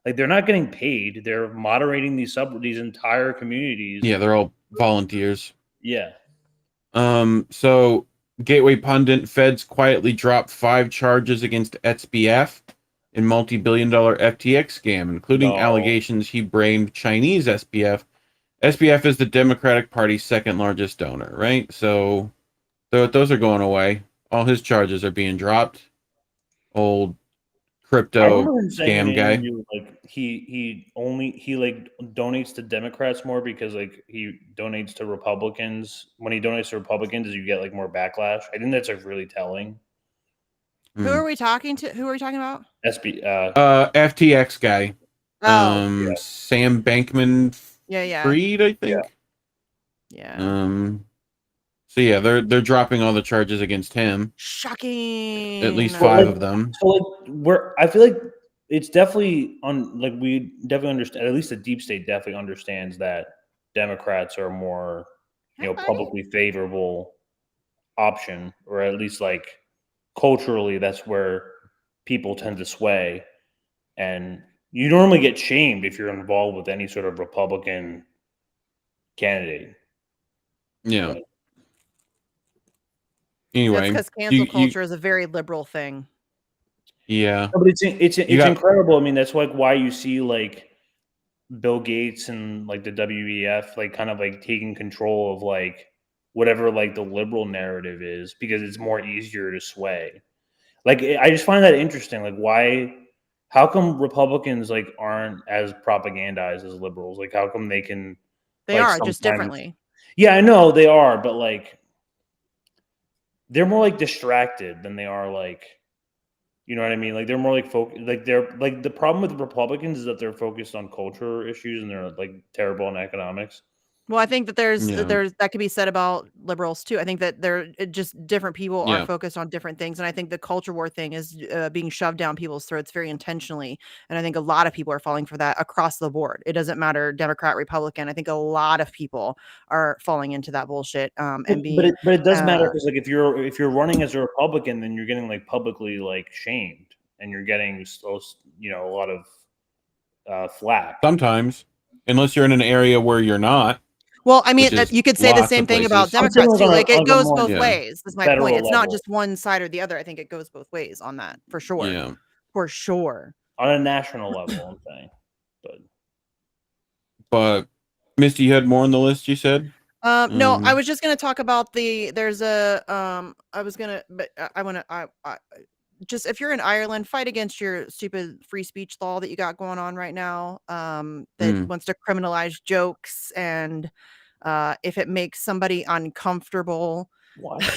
Like they're not getting paid. They're moderating these entire communities. Yeah, they're all volunteers. Yeah. So Gateway Pundit, feds quietly dropped 5 charges against SBF in multi-billion-dollar FTX scam, including allegations he brained Chinese SBF. SBF is the Democratic Party's second largest donor, right? So those are going away. All his charges are being dropped. Old crypto scam guy. Like he like donates to Democrats more because like he donates to Republicans. When he donates to Republicans, you get like more backlash. I think that's like really telling. Who are we talking to? Who are we talking about? FTX guy. Sam Bankman Fried, I think. Yeah. So yeah, they're dropping all the charges against him. Shocking. At least 5 of them. So I feel like it's definitely we definitely understand, at least the deep state definitely understands that Democrats are more, publicly favorable option, or at least like culturally, that's where people tend to sway. And you normally get shamed if you're involved with any sort of Republican candidate. Yeah. But anyway, that's because cancel culture is a very liberal thing. Yeah, but it's incredible. I mean, that's like why you see like Bill Gates and like the WEF like kind of like taking control of like whatever like the liberal narrative is, because it's more easier to sway. Like I just find that interesting. Like how come Republicans like aren't as propagandized as liberals? Like how come they can? They are just differently. Yeah, I know they are, but like they're more like distracted than they are like, you know what I mean? Like they're more like they're like, the problem with the Republicans is that they're focused on culture issues and they're like terrible on economics. Well, I think that there's that could be said about liberals too. I think that they're just different people are focused on different things, and I think the culture war thing is being shoved down people's throats very intentionally. And I think a lot of people are falling for that across the board. It doesn't matter Democrat, Republican. I think a lot of people are falling into that bullshit. And being, but it does matter, because like if you're running as a Republican, then you're getting like publicly like shamed, and you're getting a lot of flack sometimes, unless you're in an area where you're not. Well, I mean, you could say the same thing about Democrats too. Like it goes both ways. That's my point. It's not just one side or the other. I think it goes both ways on that, for sure. Yeah, for sure. On a national level, I'm saying. But Misty, you had more on the list, you said? No, I was just gonna talk about there's a I was gonna, but I wanna just, if you're in Ireland, fight against your stupid free speech law that you got going on right now, that wants to criminalize jokes, and if it makes somebody uncomfortable. What? What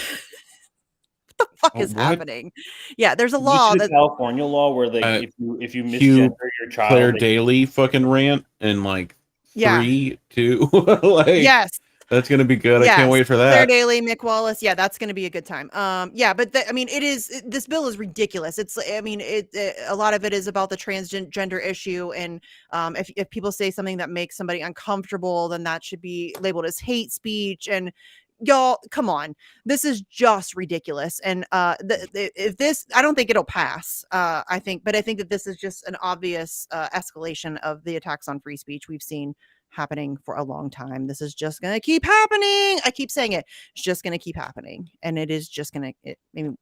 the fuck is happening? Yeah, there's a law that California law where if you misgender your child, Claire Daly fucking rant and like 3, 2, like yes. That's going to be good. Yes. I can't wait for that. Claire Daly, Mick Wallace. Yeah, that's going to be a good time. Yeah, but I mean, this bill is ridiculous. I mean, a lot of it is about the transgender issue. And if people say something that makes somebody uncomfortable, then that should be labeled as hate speech. And y'all, come on, this is just ridiculous. And if this, I don't think it'll pass. I think that this is just an obvious escalation of the attacks on free speech we've seen happening for a long time. This is just going to keep happening. I keep saying it. It's just going to keep happening. And it is just going to, I mean,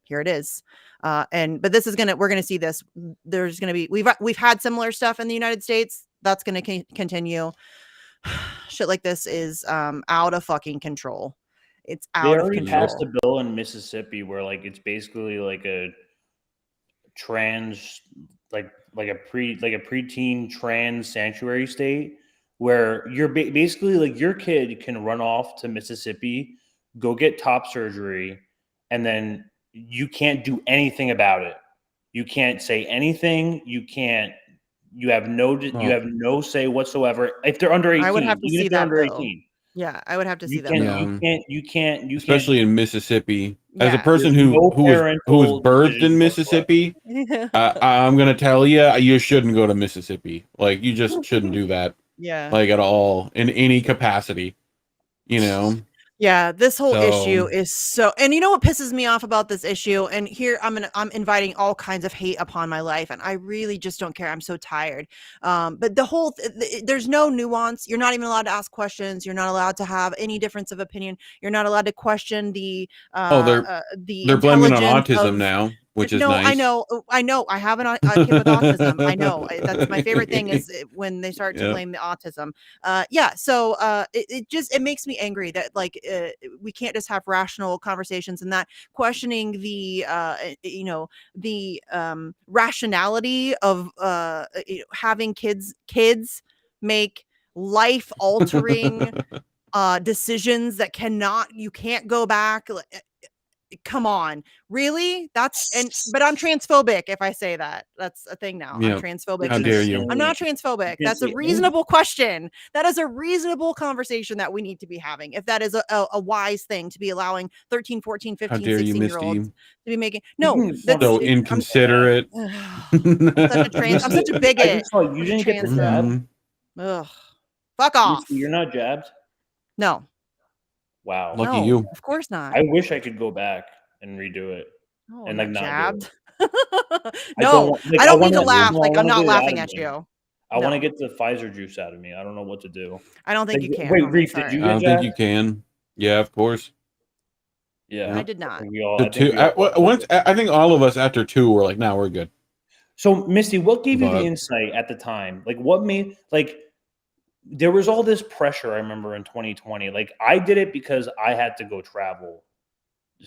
here it is. But this is we're going to see this. There's going to be, we've had similar stuff in the United States. That's going to continue. Shit like this is out of fucking control. It's out of control. They already passed a bill in Mississippi where like it's basically like a trans, like a preteen trans sanctuary state, where you're basically like your kid can run off to Mississippi, go get top surgery, and then you can't do anything about it. You can't say anything. You have no say whatsoever. If they're under 18, I would have to see that under 18. Yeah, I would have to see that. You can't. Especially in Mississippi. Yeah. As a person who was birthed in Mississippi, I'm gonna tell you shouldn't go to Mississippi. Like you just shouldn't do that. Yeah. Like at all in any capacity, you know. Yeah, this whole issue is so, and you know what pisses me off about this issue? And here I'm inviting all kinds of hate upon my life, and I really just don't care. I'm so tired. But the whole there's no nuance. You're not even allowed to ask questions. You're not allowed to have any difference of opinion. You're not allowed to question the they're blaming it on autism now. Which is nice. I know. I have a kid with autism. I know. That's my favorite thing is when they start to blame the autism. Yeah. So it makes me angry that like we can't just have rational conversations, and that questioning the rationality of having kids make life altering decisions that you can't go back. come on, really? But I'm transphobic if I say that. That's a thing now. Yeah. I'm transphobic. How dare you? I'm not transphobic. That's a reasonable question. That is a reasonable conversation that we need to be having. If that is a wise thing to be allowing 13, 14, 15, 16-year-olds to be making. No, that's so inconsiderate. I'm such a bigot. I just thought you didn't get the jab. Ugh. Fuck off. You're not jabbed? No. Wow. Lucky you. Of course not. I wish I could go back and redo it. No, and I'm not jabbed. No, I don't mean to laugh. Like, I'm not laughing at you. I want to get the Pfizer juice out of me. I don't know what to do. I don't think you can. Wait, Reef, did you get I don't think you can. Yeah, of course. Yeah, I did not. I think all of us after 2 were like, "Nah, we're good." So, Misty, what gave you the insight at the time? Like, what made there was all this pressure. I remember in 2020. Like, I did it because I had to go travel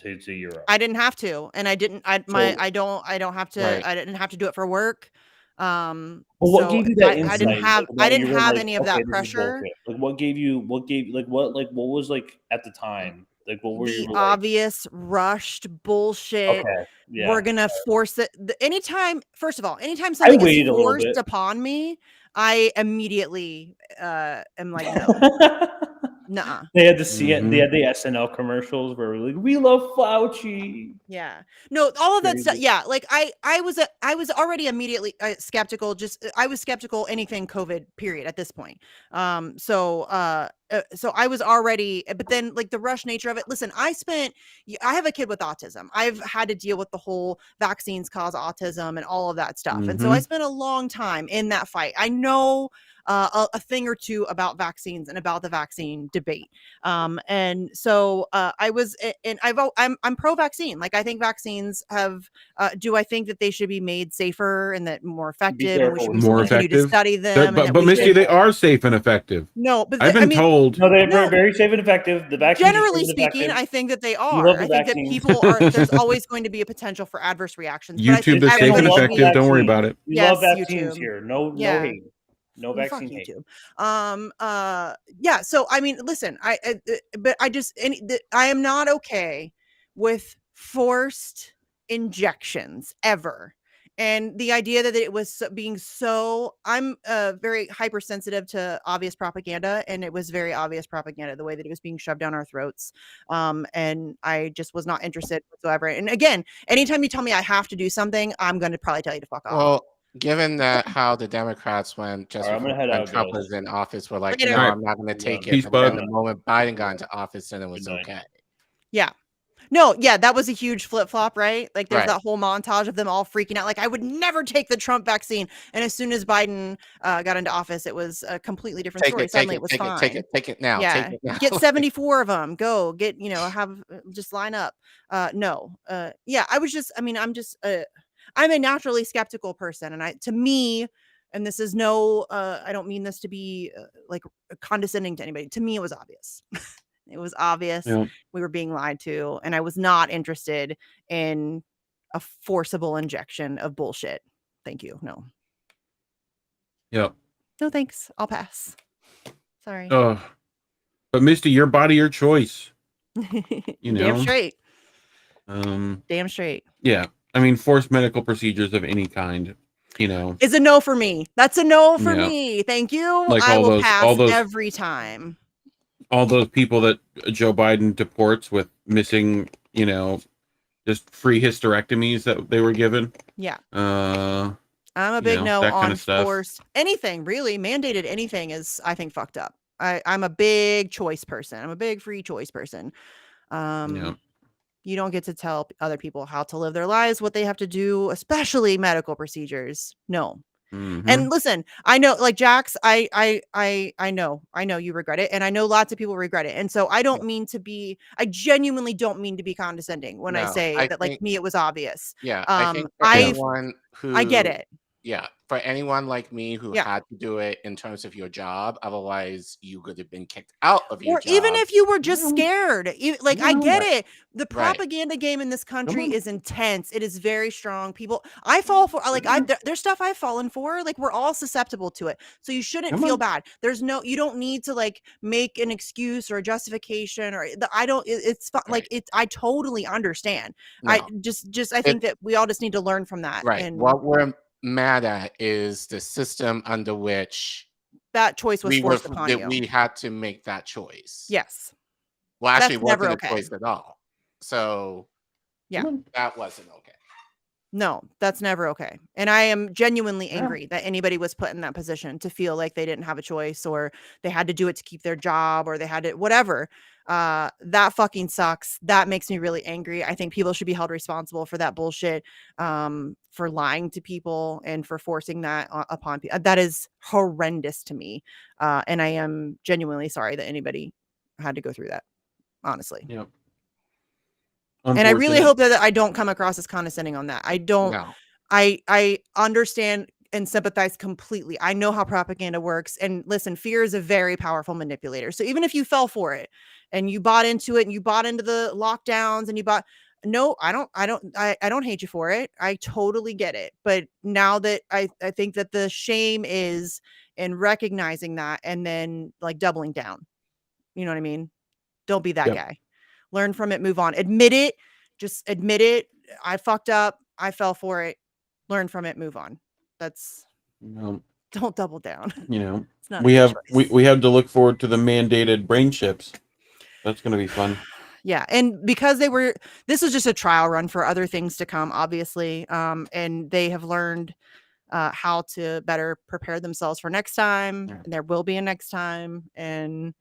to Europe. I didn't have to, and I didn't. I don't have to. Right. I didn't have to do it for work. But what gave you that insight? I didn't have any of that pressure. Like, what was like at the time? Like, what were the obvious rushed bullshit? Okay, yeah. We're gonna force it. First of all, anytime something is forced upon me, I immediately am like, no. Nuh-uh. They had They had the SNL commercials where we're like, we love Fauci. Yeah. No, all of that stuff. Yeah. Like I was already immediately skeptical. I was skeptical anything COVID period at this point. So I was already, but then like the rush nature of it. Listen, I have a kid with autism. I've had to deal with the whole vaccines cause autism and all of that stuff. And so I spent a long time in that fight. I know a thing or two about vaccines and about the vaccine debate. And so I'm pro-vaccine. Like, I think vaccines have, do I think that they should be made safer and that more effective and we should continue to study them? But Misty, they are safe and effective. No, but I've been told. No, they're very safe and effective. The vaccine, generally speaking, I think that they are. I think that people are, there's always going to be a potential for adverse reactions. YouTube is safe and effective. Don't worry about it. We love vaccines here. No hate. No vaccine hate. Yeah. So I mean, listen, I am not okay with forced injections ever. And the idea that it was I'm very hypersensitive to obvious propaganda, and it was very obvious propaganda, the way that it was being shoved down our throats. And I just was not interested whatsoever. And again, anytime you tell me I have to do something, I'm going to probably tell you to fuck off. Well, given that how the Democrats went just when Trump was in office were like, no, I'm not going to take it. But then the moment Biden got into office, then it was okay. Yeah. No, yeah, that was a huge flip-flop, right? Like, there's that whole montage of them all freaking out. Like, I would never take the Trump vaccine. And as soon as Biden got into office, it was a completely different story. Suddenly it was fine. Take it now. Yeah. Take it now. Get 74 of them. Go get, just line up. No. Yeah, I'm a naturally skeptical person. And to me, and this is I don't mean this to be like condescending to anybody. To me, it was obvious. It was obvious we were being lied to, and I was not interested in a forcible injection of bullshit. Thank you. No. Yep. No, thanks. I'll pass. Sorry. But Misty, your body, your choice. Damn straight. Damn straight. Yeah. I mean, forced medical procedures of any kind, is a no for me. That's a no for me. Thank you. Like I will pass every time. All those people that Joe Biden deports with missing, just free hysterectomies that they were given. Yeah. I'm a big no on forced anything, really. Mandated anything is, I think, fucked up. I'm a big choice person. I'm a big free choice person. You don't get to tell other people how to live their lives, what they have to do, especially medical procedures. No. And listen, I know, like Jax, I know you regret it, and I know lots of people regret it, and so I genuinely don't mean to be condescending when I say that, like, me, it was obvious. Yeah, I think I get it. Yeah, for anyone like me who Yeah. had to do it in terms of your job, otherwise you could have been kicked out of your Or job. even if you were just scared, like I get it. The Right. propaganda game in this country is intense. It is very strong. People, I fall for like there's stuff I've fallen for. Like we're all susceptible to it, so you shouldn't feel bad. You don't need to like make an excuse or a justification or it's like it's. I totally understand. No. I think that we all just need to learn from that. Right. And What we're mad at is the system under which that choice was forced upon you. We had to make that choice. Yes. Well, actually, it That's wasn't never a okay. choice at all. So yeah, that wasn't okay. No, that's never okay. And I am genuinely angry that anybody was put in that position to feel like they didn't have a choice or they had to do it to keep their job or they had to whatever. That fucking sucks. That makes me really angry. I think people should be held responsible for that bullshit, for lying to people and for forcing that upon people. That is horrendous to me. And I am genuinely sorry that anybody had to go through that, honestly. Yep. And I really hope that I don't come across as condescending on that. I don't. No. I understand and sympathize completely. I know how propaganda works. And listen, fear is a very powerful manipulator. So even if you fell for it and you bought into it and you bought into the lockdowns and I don't hate you for it. I totally get it. But now that I think that the shame is in recognizing that and then like doubling down. You know what I mean? Don't be that guy. Learn from it, move on. Admit it. Just admit it. I fucked up. I fell for it. Learn from it, move on. That's don't double down. You know, It's not we have to look forward to the mandated brain chips. That's going to be fun. Yeah, and because this was just a trial run for other things to come, obviously, and they have learned how to better prepare themselves for next time. And there will be a next time, and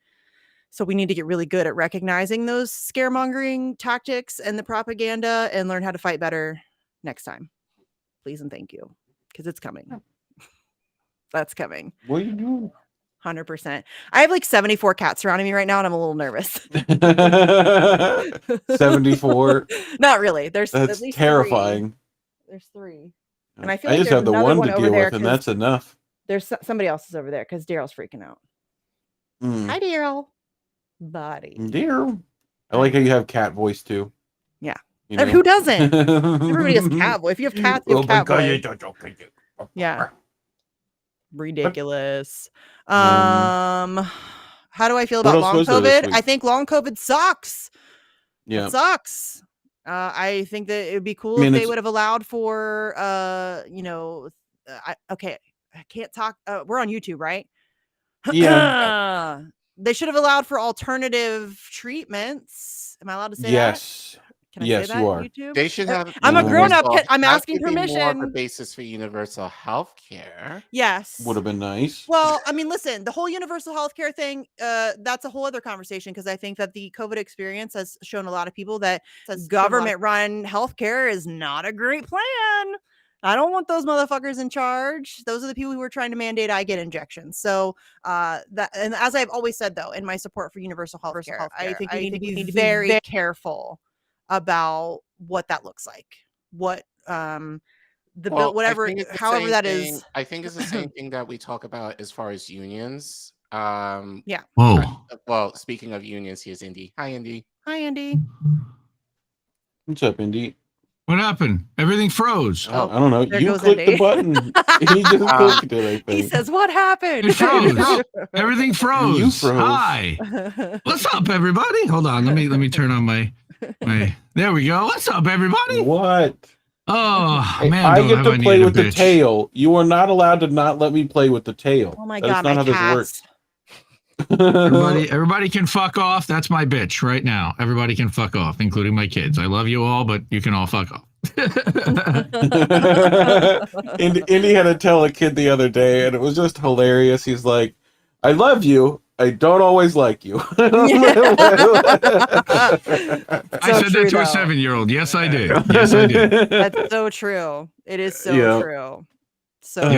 so we need to get really good at recognizing those scaremongering tactics and the propaganda and learn how to fight better next time. Please and thank you, because it's coming. That's coming. What are you doing? 100%. I have like 74 cats surrounding me right now, and I'm a little nervous. 74. Not really. That's at least terrifying. 3. There's 3, and I feel like just there's have the another one to over deal there with, and that's enough. There's somebody else is over there because Daryl's freaking out. Hi, Daryl. Buddy. Daryl. I like how you have cat voice too. Yeah. You know? Who doesn't? Everybody has cat voice. If you have cats, you have cat voice. Yeah. Ridiculous. How do I feel about long COVID? I think long COVID sucks. Yeah. It sucks. I think that it would be cool if they would have allowed for okay, I can't talk. We're on YouTube, right? Yeah. They should have allowed for alternative treatments. Am I allowed to say that? Yes. Can I yes, say that, you are. YouTube? They should have. I'm a grown up. I'm asking More of permission. a basis for universal health care. Yes. Would have been nice. Well, I mean, listen, the whole universal healthcare thing, that's a whole other conversation because I think that the COVID experience has shown a lot of people that government run healthcare is not a great plan. I don't want those motherfuckers in charge. Those are the people who are trying to mandate I get injections. So and as I've always said, though, in my support for universal healthcare, I think we need to be very careful about what that looks like. What bill, whatever, however that is. I think it's the same thing that we talk about as far as unions. Yeah. Well, speaking of unions, here's Indy. Hi, Indy. Hi, Andy. What's up, Indy? What happened? Everything froze. Oh, I don't know. There You goes clicked Andy. the button. He just clicked it, I think. He says, "What happened?" It froze. Everything froze. You froze. Hi. What's up, everybody? Hold on. Let me turn on my. There we go. What's up, everybody? What? Oh man, I get to play with the tail. You are not allowed to not let me play with the tail. Oh my That's god, not my how cats. this works. Everybody can fuck off. That's my bitch right now. Everybody can fuck off, including my kids. I love you all, but you can all fuck off. Indy had to tell a kid the other day, and it was just hilarious. He's like, "I love you. I don't always like you." I said that to a 7-year-old. Yes, I did. Yes, I did. That's so true. It is so true. So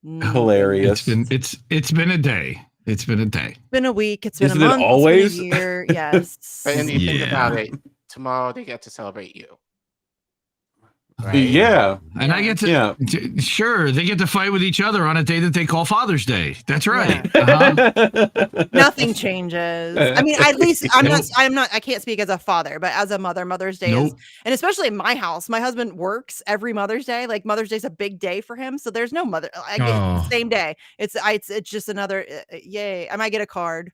hilarious. It's been a day. It's been a day. It's been a week. It's been Isn't a month. it always? It's been a year. Yes. But Indy, think about it. Tomorrow they get to celebrate you. Right? Yeah. And I get to, sure, they get to fight with each other on a day that they call Father's Day. That's right. Nothing changes. I mean, at least I can't speak as a father, but as a mother, Mother's Day is, and especially in my house, my husband works every Mother's Day. Like Mother's Day's a big day for him. So there's no mother, I get the same day. It's just another, yay. I might get a card.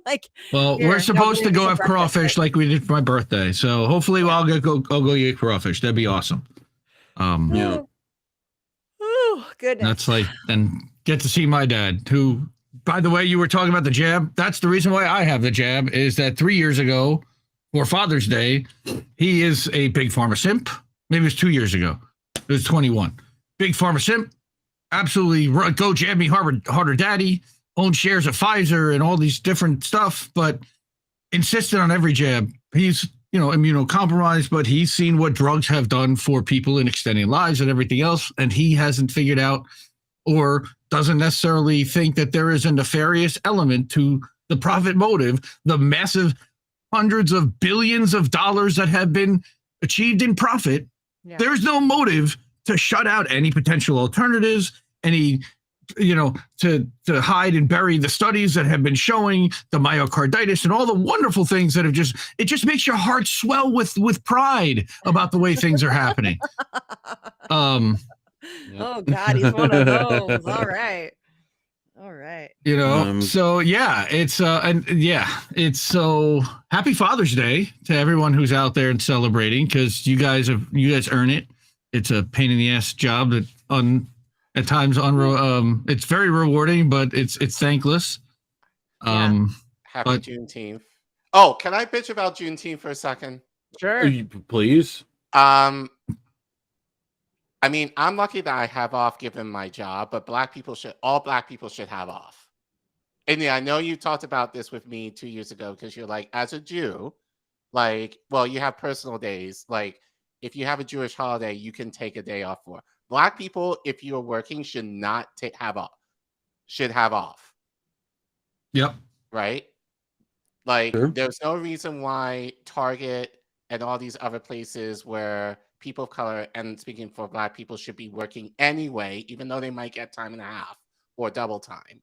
Like, well, we're supposed to go have crawfish like we did for my birthday. So hopefully I'll go eat crawfish. That'd be awesome. Yeah. Oh, goodness. That's like, and get to see my dad, who, by the way, you were talking about the jab. That's the reason why I have the jab, is that 3 years ago for Father's Day, he is a big pharma simp. Maybe it was 2 years ago. It was 21. Big pharma simp. Absolutely go jab me harder daddy. Owned shares of Pfizer and all these different stuff, but insisted on every jab. He's, immunocompromised, but he's seen what drugs have done for people in extending lives and everything else, and he hasn't figured out or doesn't necessarily think that there is a nefarious element to the profit motive, the massive hundreds of billions of dollars that have been achieved in profit. Yeah. There's no motive to shut out any potential alternatives, any to hide and bury the studies that have been showing the myocarditis and all the wonderful things that have it just makes your heart swell with pride about the way things are happening. Oh God, he's one of those. All right. So yeah, it's so happy Father's Day to everyone who's out there and celebrating, because you guys earn it. It's a pain in the ass job that at times it's very rewarding, but it's thankless. Happy Juneteenth. Oh, can I bitch about Juneteenth for a second? Sure. Please. I mean, I'm lucky that I have off given my job, but all black people should have off. And yeah, I know you talked about this with me 2 years ago, because you're like, as a Jew, like, well, you have personal days. Like, if you have a Jewish holiday, you can take a day off for. Black people, if you are working, should not have off. Should have off. Yep. Right? Like, sure. There's no reason why Target and all these other places where people of color, and speaking for black people, should be working anyway, even though they might get time and a half or double time.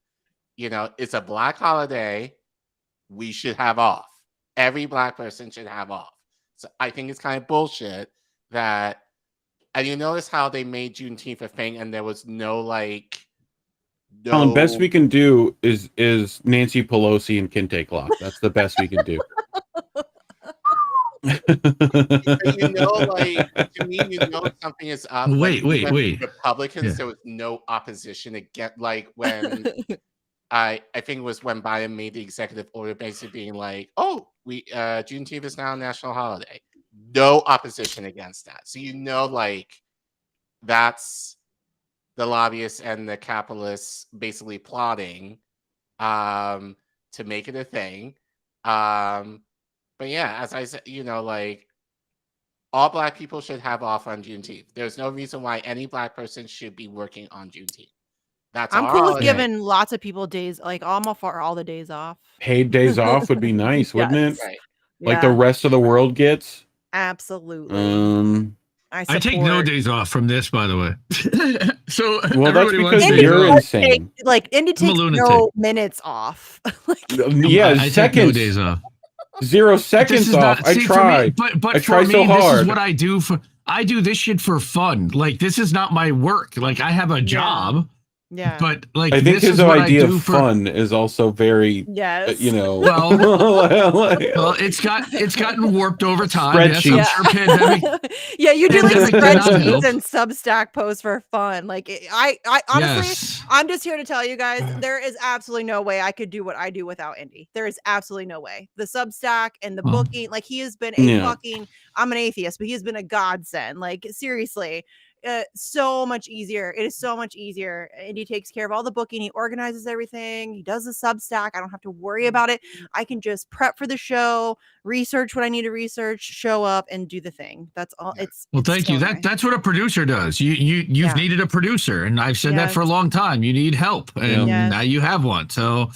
It's a black holiday. We should have off. Every black person should have off. So I think it's kind of bullshit that. And you notice how they made Juneteenth a thing, and there was no best we can do is Nancy Pelosi and Kente clock. That's the best we can do. To me, something is up. Wait. Republicans, there was no opposition against, when I think it was when Biden made the executive order, basically being like, "Oh, Juneteenth is now a national holiday." No opposition against that. So that's the lobbyists and the capitalists basically plotting to make it a thing. But yeah, as I said, all black people should have off on Juneteenth. There's no reason why any black person should be working on Juneteenth. I'm cool with giving lots of people days, I'm all for all the days off. Paid days off would be nice, wouldn't it? Right. Like the rest of the world gets. Absolutely. I take no days off from this, by the way. So that's because you're insane. Indy takes no minutes off. I seconds. Take no days off. 0 seconds off. I tried. But I tried so hard. This is what I do I do this shit for fun. This is not my work. I have a job. Yeah. But I think his idea of fun is also very, well, it's gotten warped over time. Spreadsheets. Pandemic. Yeah, you do spreadsheets and Substack posts for fun. I honestly, I'm just here to tell you guys, there is absolutely no way I could do what I do without Indy. There is absolutely no way. The Substack and the booking, he has been a fucking. I'm an atheist, but he has been a godsend. Seriously. So much easier. It is so much easier. And he takes care of all the booking. He organizes everything. He does the Substack. I don't have to worry about it. I can just prep for the show, research what I need to research, show up, and do the thing. That's all. Thank you. That's what a producer does. You've needed a producer, and I've said that for a long time. You need help, and now you have one. So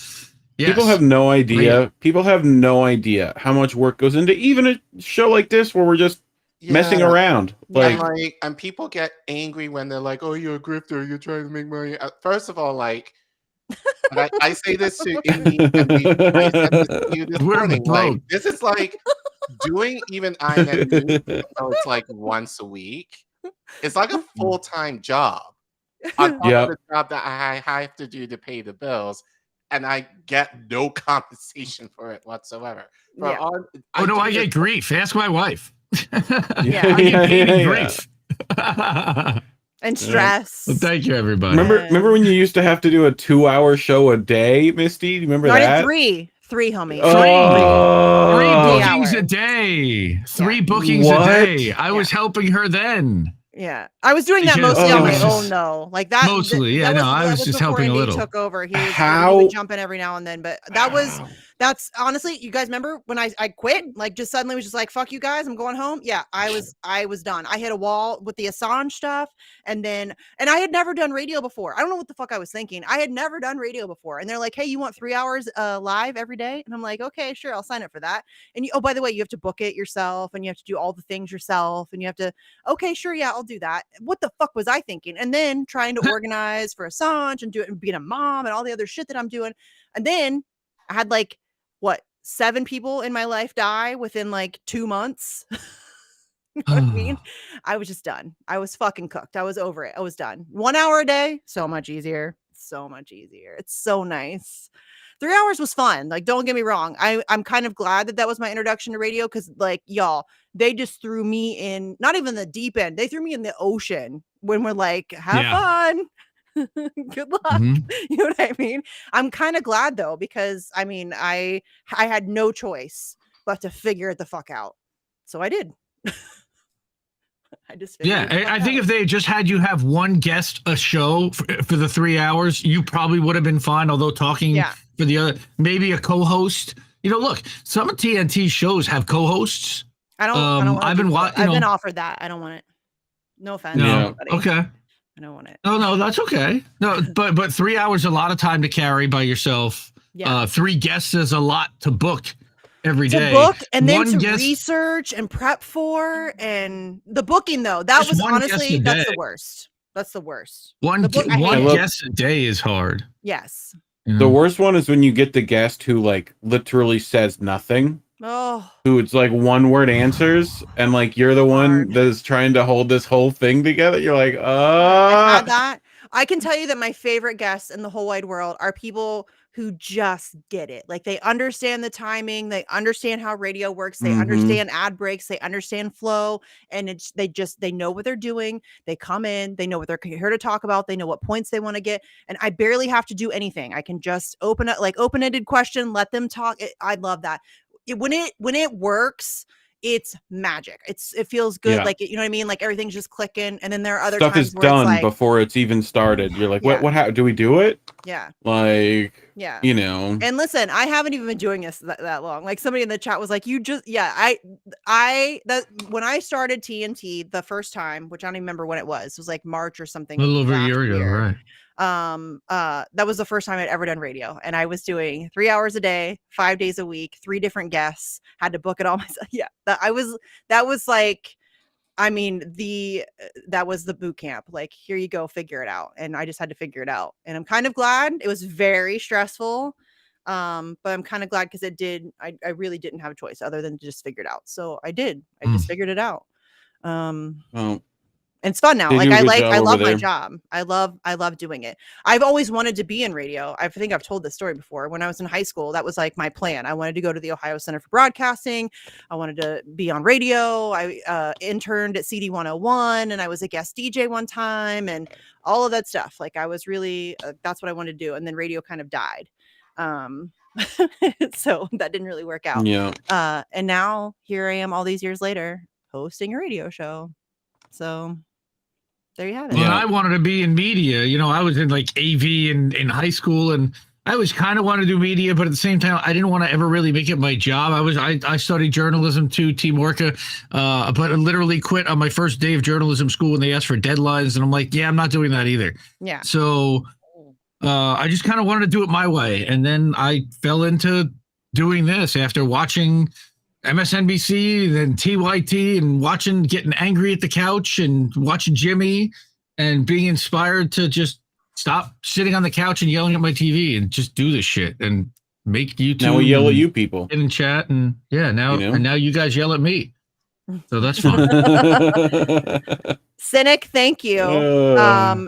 people have no idea. People have no idea how much work goes into even a show like this, where we're just messing around. And people get angry when they're like, "Oh, you're a grifter. You're trying to make money." First of all, like, and I say this to Indy, and I said this to you this morning. Like, this is like doing even INN News, so it's like once a week. It's like a full-time job on top of the job that I have to do to pay the bills, and I get no compensation for it whatsoever. I get grief. Ask my wife. I get paid in grief. And stress. Well, thank you, everybody. Remember when you used to have to do a 2-hour show a day, Misty? Do you remember that? I did three, homie. Three bookings a day. Three bookings a day. I was helping her then. Yeah, I was doing that mostly on my own, though. Like that. Mostly, I was just helping a little. Took over. He would jump in every now and then, but that's honestly, you guys remember when I quit? Like, just suddenly was just like, fuck you guys, I'm going home. Yeah, I was done. I hit a wall with the Assange stuff, and I had never done radio before. I don't know what the fuck I was thinking. I had never done radio before, and they're like, hey, you want 3 hours live every day? And I'm like, okay, sure, I'll sign up for that. And by the way, you have to book it yourself, and you have to do all the things yourself, and you have to, okay, sure, yeah, I'll do that. What the fuck was I thinking? And then trying to organize for Assange and do it and being a mom and all the other shit that I'm doing. And then I had 7 people in my life die within 2 months. You know what I mean? I was just done. I was fucking cooked. I was over it. I was done. 1 hour a day, so much easier. So much easier. It's so nice. 3 hours was fun. Don't get me wrong. I'm kind of glad that was my introduction to radio, because y'all, they just threw me in, not even the deep end. They threw me in the ocean when we're like, have fun. Good luck. Mm-hmm. You know what I mean? I'm kind of glad though, because I had no choice but to figure it the fuck out. So I did. I just I think if they just had you have one guest a show for the 3 hours, you probably would have been fine. Although talking for the other, maybe a co-host. Look, some of TNT shows have co-hosts. I don't. I've been offered that. I don't want it. No offense. No. Okay. I don't want it. No, that's okay. No, but 3 hours is a lot of time to carry by yourself. Yeah. 3 guests is a lot to book every day. Book and then research and prep for, and the booking though. That was honestly that's the worst. That's the worst. One guest a day is hard. Yes. The worst one is when you get the guest who literally says nothing. Oh. Who it's one word answers, and you're the one that's trying to hold this whole thing together. You're like, I had that. I can tell you that my favorite guests in the whole wide world are people who just get it. They understand the timing, they understand how radio works, they understand ad breaks, they understand flow, and they know what they're doing. They come in, they know what they're here to talk about, they know what points they want to get, and I barely have to do anything. I can just open up open-ended question, let them talk. I love that. When it works, it's magic. It feels good. You know what I mean? Everything's just clicking. And then there are other stuff times is done before it's even started. You're like, what happened? Do we do it? Yeah. And listen, I haven't even been doing this that long. Somebody in the chat was like, you just, when I started TNT the first time, which I don't even remember when it was March or something. A little over a year ago, right? That was the first time I'd ever done radio, and I was doing 3 hours a day, 5 days a week, 3 different guests, had to book it all myself. That was that was the boot camp. Here you go, figure it out. And I just had to figure it out, and I'm kind of glad. It was very stressful, but I'm kind of glad because I really didn't have a choice other than to just figure it out. So I did. I just figured it out. And it's fun now. I love my job. I love doing it. I've always wanted to be in radio. I think I've told this story before. When I was in high school, that was my plan. I wanted to go to the Ohio Center for Broadcasting. I wanted to be on radio. I interned at CD 101, and I was a guest DJ one time, and all of that stuff. I was really, that's what I wanted to do. And then radio kind of died. So that didn't really work out. Yeah. And now here I am all these years later hosting a radio show. So there you have it. Well, I wanted to be in media. I was in AV in high school, and I always kind of wanted to do media, but at the same time, I didn't want to ever really make it my job. I studied journalism too, Team Orca, but I literally quit on my first day of journalism school when they asked for deadlines, and I'm like, I'm not doing that either. Yeah. So I just kind of wanted to do it my way, and then I fell into doing this after watching MSNBC, then TYT, and getting angry at the couch and watching Jimmy and being inspired to just stop sitting on the couch and yelling at my TV and just do this shit and make YouTube. Now we yell at you people. Get in chat and now and now you guys yell at me. So that's fun. Cynic, thank you.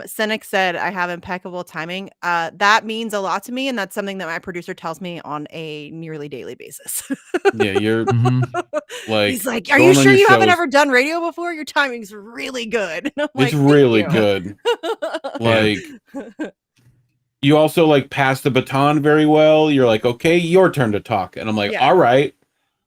Cynic said I have impeccable timing. That means a lot to me, and that's something that my producer tells me on a nearly daily basis. Yeah, you're like, he's like, "Are you sure you haven't ever done radio before? Your timing's really good." And I'm it's like, really good. Like, you also like pass the baton very well. You're like, okay, your turn to talk, and I'm like, all right,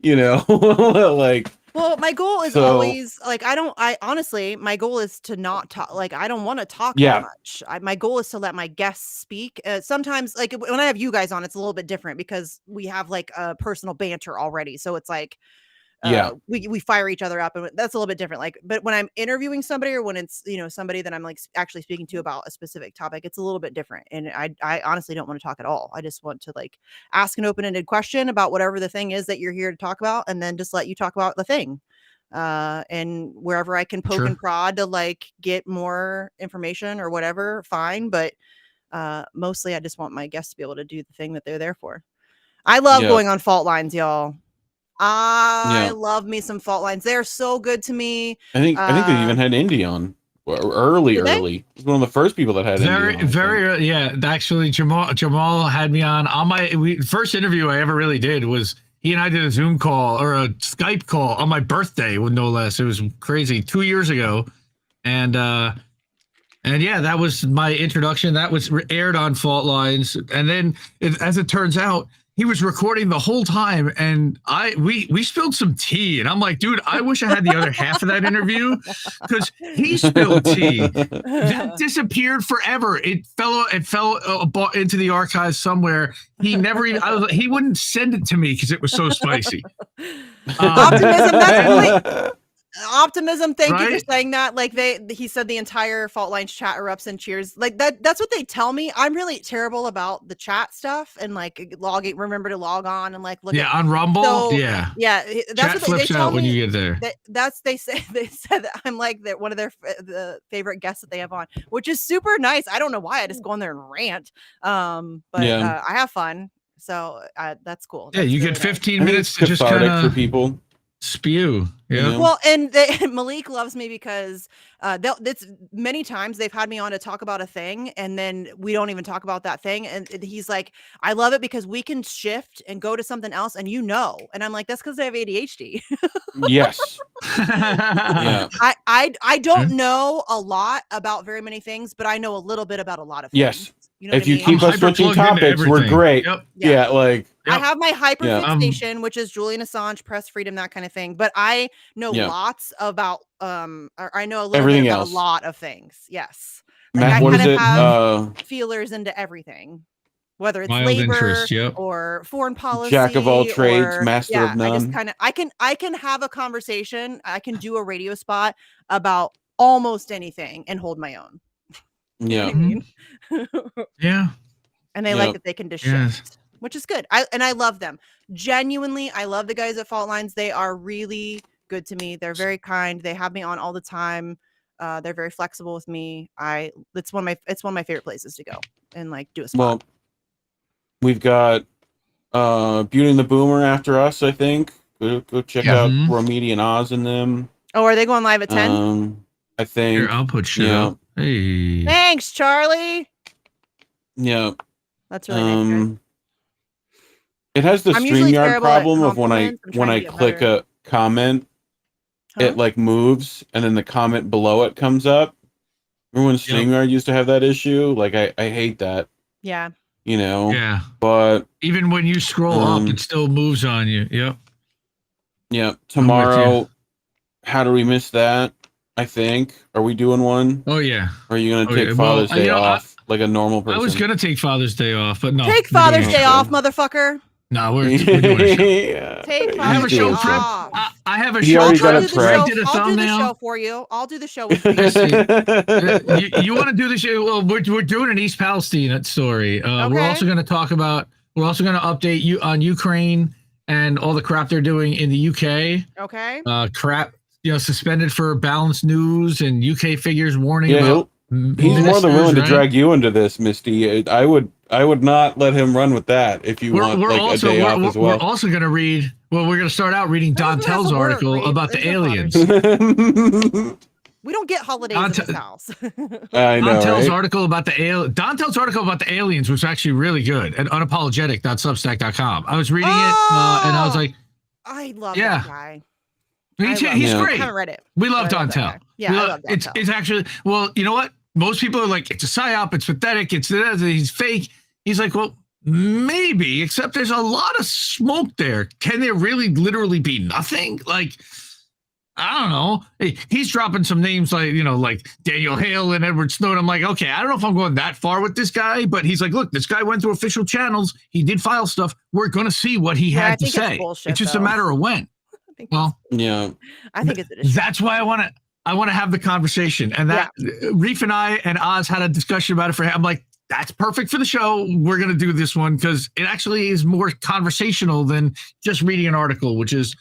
like. Well, my goal is always like I honestly, my goal is to not talk. Like I don't want to talk that much. My goal is to let my guests speak. Sometimes, like when I have you guys on, it's a little bit different because we have like a personal banter already. So it's like, we fire each other up, and that's a little bit different. Like, but when I'm interviewing somebody or when it's somebody that I'm like actually speaking to about a specific topic, it's a little bit different. And I honestly don't want to talk at all. I just want to like ask an open-ended question about whatever the thing is that you're here to talk about, and then just let you talk about the thing. And wherever I can poke and prod to like get more information or whatever, fine. But mostly I just want my guests to be able to do the thing that they're there for. I love going on fault lines, y'all. I love me some fault lines. They're so good to me. I think they even had Indy on early. It was one of the first people that had Indy on, actually Jamal had me on my first interview I ever really did was he and I did a Zoom call or a Skype call on my birthday, with no less. It was crazy 2 years ago. And that was my introduction. That was aired on Fault Lines. And then as it turns out, he was recording the whole time, and we spilled some tea, and I'm like, dude, I wish I had the other half of that interview because he spilled tea. That disappeared forever. It fell into the archives somewhere. He never even. He wouldn't send it to me because it was so spicy. Optimism. That's Optimism. Thank you for saying that. Like he said the entire Fault Lines chat erupts and cheers. Like that's what they tell me. I'm really terrible about the chat stuff and like remember to log on and like look at on Rumble. So, that's chat what flips they out tell when me. you get there. They said that I'm like one of the favorite guests that they have on, which is super nice. I don't know why I just go on there and rant. I have fun. So that's cool. That's you get 15 minutes to just kind of for people. Spew. Yeah. Well, and Malik loves me because it's many times they've had me on to talk about a thing and then we don't even talk about that thing. And he's like, I love it because we can shift and go to something else. And and I'm like, that's because I have ADHD. Yes. Yeah. I don't know a lot about very many things, but I know a little bit about a lot of things. Yes. You know if you keep us switching topics, we're great. Yep. Yeah, like I have my hyperfixation, which is Julian Assange, press freedom, that kind of thing. But I know lots about I know a little bit about a lot of things. Yes. Like Matt, I what kind is of it? have feelers into everything. Whether it's Mild labor interest, or foreign policy. Jack of all trades, master of none. I just kind of I can have a conversation. I can do a radio spot about almost anything and hold my own. Yeah. Yeah. And they like that they can just shift, which is good. I love them. Genuinely, I love the guys at Fault Lines. They are really good to me. They're very kind. They have me on all the time. They're very flexible with me. It's one of my favorite places to go and like do a spot. Well, we've got Beauty and the Boomer after us, I think. Go check out Romedi and Oz and them. Oh, are they going live at 10? I think. Here, I'll put shit up. Hey. Thanks, Charlie. Yeah. That's really nice. It has the StreamYard problem of when I click a comment, it like moves and then the comment below it comes up. Remember when StreamYard used to have that issue? Like I hate that. Yeah. Yeah. But even when you scroll up, it still moves on you. Yep. Yeah. Tomorrow, how do we miss that? I think. Are we doing one? Oh yeah. Or are you gonna take Father's Day off like a normal person? I was gonna take Father's Day off, but no. Take Father's Day off, motherfucker. No, we're doing a show. Take Father's Day off. I have a show. I'll do the show for you. I'll do the show with you. You want to do the show? Well, we're doing an East Palestine story. We're also going to talk about. We're also going to update you on Ukraine and all the crap they're doing in the UK. Okay. Crap, suspended for balanced news, and UK figures warning about. He's more than willing to drag you into this, Misty. I would not let him run with that if you want a day off as well. We're also going to read. Well, we're going to start out reading Dontel's article about the aliens. We don't get holidays in this house. I know. Dontel's article about the aliens was actually really good at unapologetic.substack.com. I was reading it and I was like, I love that guy. He's great. I haven't read it. We love Dontel. Yeah, I love Dontel. It's actually, well, you know what? Most people are like, it's a psyop, it's pathetic, he's fake. He's like, well, maybe, except there's a lot of smoke there. Can there really literally be nothing? Like, I don't know. He's dropping some names like Daniel Hale and Edward Snowden. I'm like, okay, I don't know if I'm going that far with this guy, but he's like, look, this guy went through official channels. He did file stuff. We're going to see what he had to say. It's just a matter of when. Well, yeah, I think it's an issue. That's why I want to have the conversation. And that Reef and I and Oz had a discussion about it for him. I'm like, that's perfect for the show. We're going to do this one because it actually is more conversational than just reading an article, which is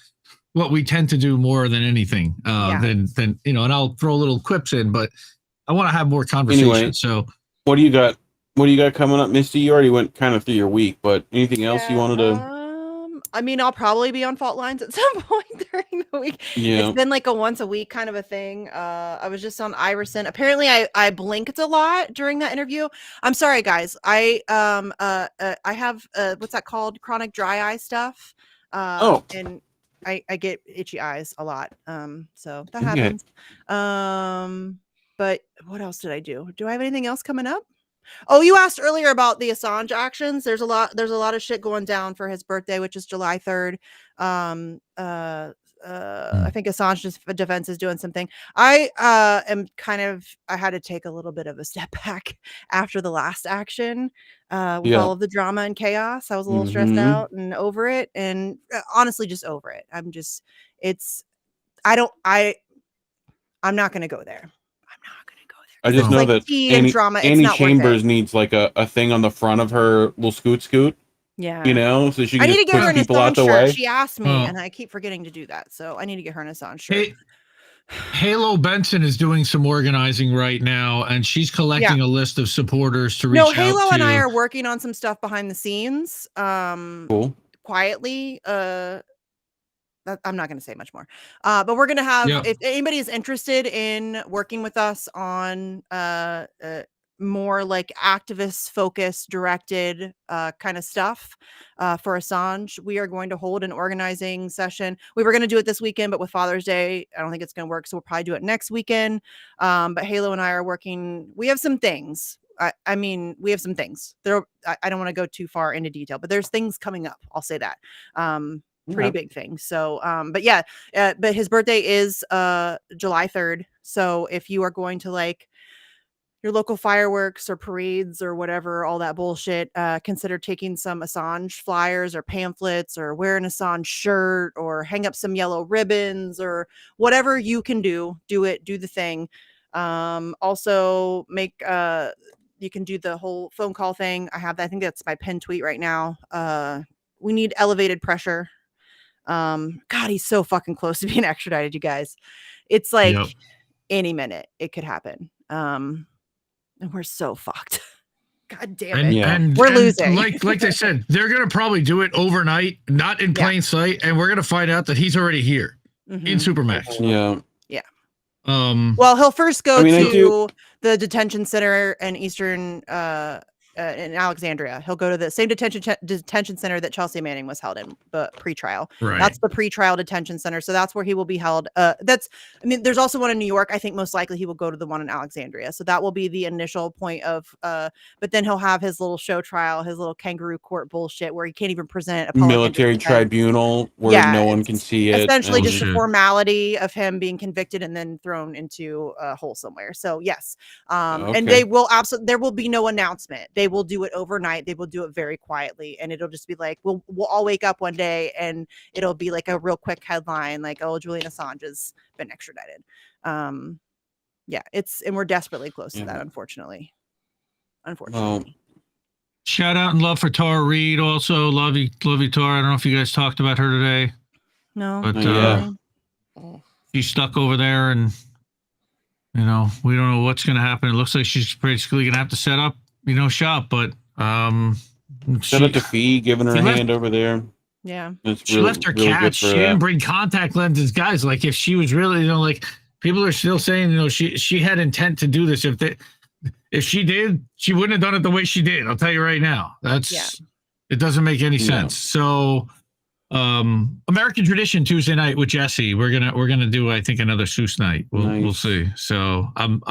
what we tend to do more than anything. Than and I'll throw little quips in, but I want to have more conversation. Anyway, so what do you got? What do you got coming up, Misty? You already went kind of through your week, but anything else you wanted to? I mean, I'll probably be on Fault Lines at some point during the week. Yeah. It's been like a once a week kind of a thing. I was just on Iverson. Apparently I blinked a lot during that interview. I'm sorry, guys. I have what's that called? Chronic dry eye stuff. And I get itchy eyes a lot. So that happens. But what else did I do? Do I have anything else coming up? Oh, you asked earlier about the Assange actions. There's a lot of shit going down for his birthday, which is July 3rd. I think Assange's defense is doing something. I had to take a little bit of a step back after the last action with all of the drama and chaos. I was a little stressed out and over it, and honestly just over it. I'm not going to go there. I just know that Annie Chambers it. needs like a thing on the front of her little scoot. Yeah. So she can I need to get her an people out Assange the way. shirt. She asked me, and I keep forgetting to do that. So I need to get her an Assange shirt. Halo Benson is doing some organizing right now, and she's collecting a list of supporters to reach out to. No, Halo and I are working on some stuff behind the scenes. Cool. Quietly. I'm not going to say much more, but we're going to have, if anybody is interested in working with us on more like activist focused directed kind of stuff for Assange, we are going to hold an organizing session. We were going to do it this weekend, but with Father's Day, I don't think it's going to work. So we'll probably do it next weekend. But Halo and I are working. We have some things. I mean, we have some things. I don't want to go too far into detail, but there's things coming up. I'll say that. Pretty big thing. So, but his birthday is July 3rd. So if you are going to like your local fireworks or parades or whatever, all that bullshit, consider taking some Assange flyers or pamphlets or wear an Assange shirt or hang up some yellow ribbons or whatever you can do it, do the thing. Also make, you can do the whole phone call thing. I have that. I think that's my pinned tweet right now. We need elevated pressure. God, he's so fucking close to being extradited, you guys. It's like any minute it could happen. And we're so fucked. God damn it. And we're losing. Like they said, they're gonna probably do it overnight, not in plain sight, and we're gonna find out that he's already here in Supermax. Well, he'll first go to the detention center in Eastern in Alexandria. He'll go to the same detention center that Chelsea Manning was held in, but pre-trial. Right. That's the pre-trial detention center. So that's where he will be held. There's also one in New York. I think most likely he will go to the one in Alexandria. So that will be the initial point of, but then he'll have his little show trial, his little kangaroo court bullshit where he can't even present a military tribunal where no one can see it. Essentially just the formality of him being convicted and then thrown into a hole somewhere. So yes. And they will there will be no announcement. They will do it overnight. They will do it very quietly. And it'll just be like, we'll all wake up one day and it'll be like a real quick headline, like, oh, Julian Assange has been extradited. And we're desperately close to that, unfortunately. Shout out and love for Tara Reid. Also, love you, Tara. I don't know if you guys talked about her today. No, but she's stuck over there, and we don't know what's going to happen. It looks like she's basically going to have to set up, shop. But shout out to Fee giving her a hand over there. Yeah, she left her cats. She didn't bring contact lenses, guys. Like if she was really, like people are still saying, she had intent to do this. If she did, she wouldn't have done it the way she did. I'll tell you right now. It doesn't make any sense. So, American Tradition Tuesday night with Jesse. We're gonna do, I think, another Seuss night. We'll see. So I'm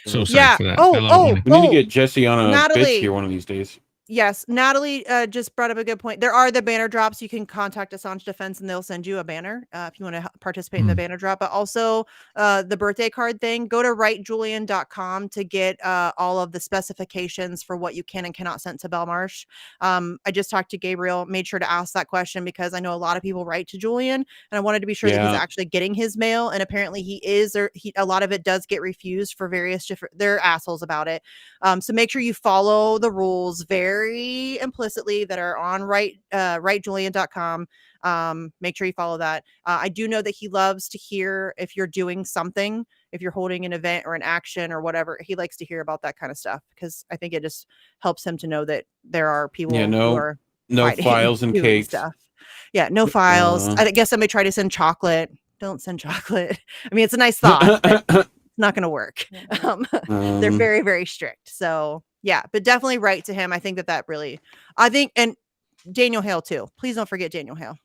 so psyched for that. We need to get Jesse on a bitch here one of these days. Yes, Natalie just brought up a good point. There are the banner drops. You can contact Assange Defense and they'll send you a banner if you want to participate in the banner drop. But also the birthday card thing, go to writejulian.com to get all of the specifications for what you can and cannot send to Belmarsh. I just talked to Gabriel, made sure to ask that question because I know a lot of people write to Julian and I wanted to be sure that he's actually getting his mail. And apparently he is, or a lot of it does get refused for various different, they're assholes about it. So make sure you follow the rules very implicitly that are on writejulian.com. Make sure you follow that. I do know that he loves to hear if you're doing something, if you're holding an event or an action or whatever. He likes to hear about that kind of stuff because I think it just helps him to know that there are people who are no files and cakes stuff. Yeah, no files. I guess somebody tried to send chocolate. Don't send chocolate. I mean, it's a nice thought, but it's not going to work. They're very, very strict. So yeah, but definitely write to him. I think that really, and Daniel Hale too. Please don't forget Daniel Hale.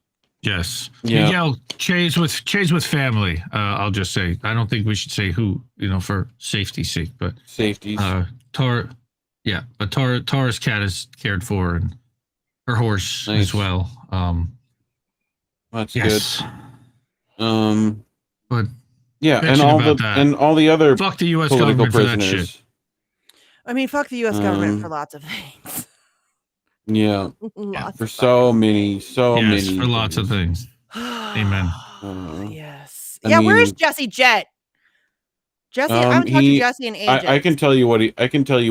Yes. Yeah. Chase with family. I'll just say, I don't think we should say who, for safety's sake, but safeties. Tara's cat is cared for and her horse as well. That's good. But yeah, and all the other fuck the U.S. government for that shit. I mean, fuck the U.S. government for lots of things. Yeah, for so many for lots of things. Amen. Yes. I mean, where is Jesse Jet? Jesse, I haven't talked to Jesse in ages. I can tell you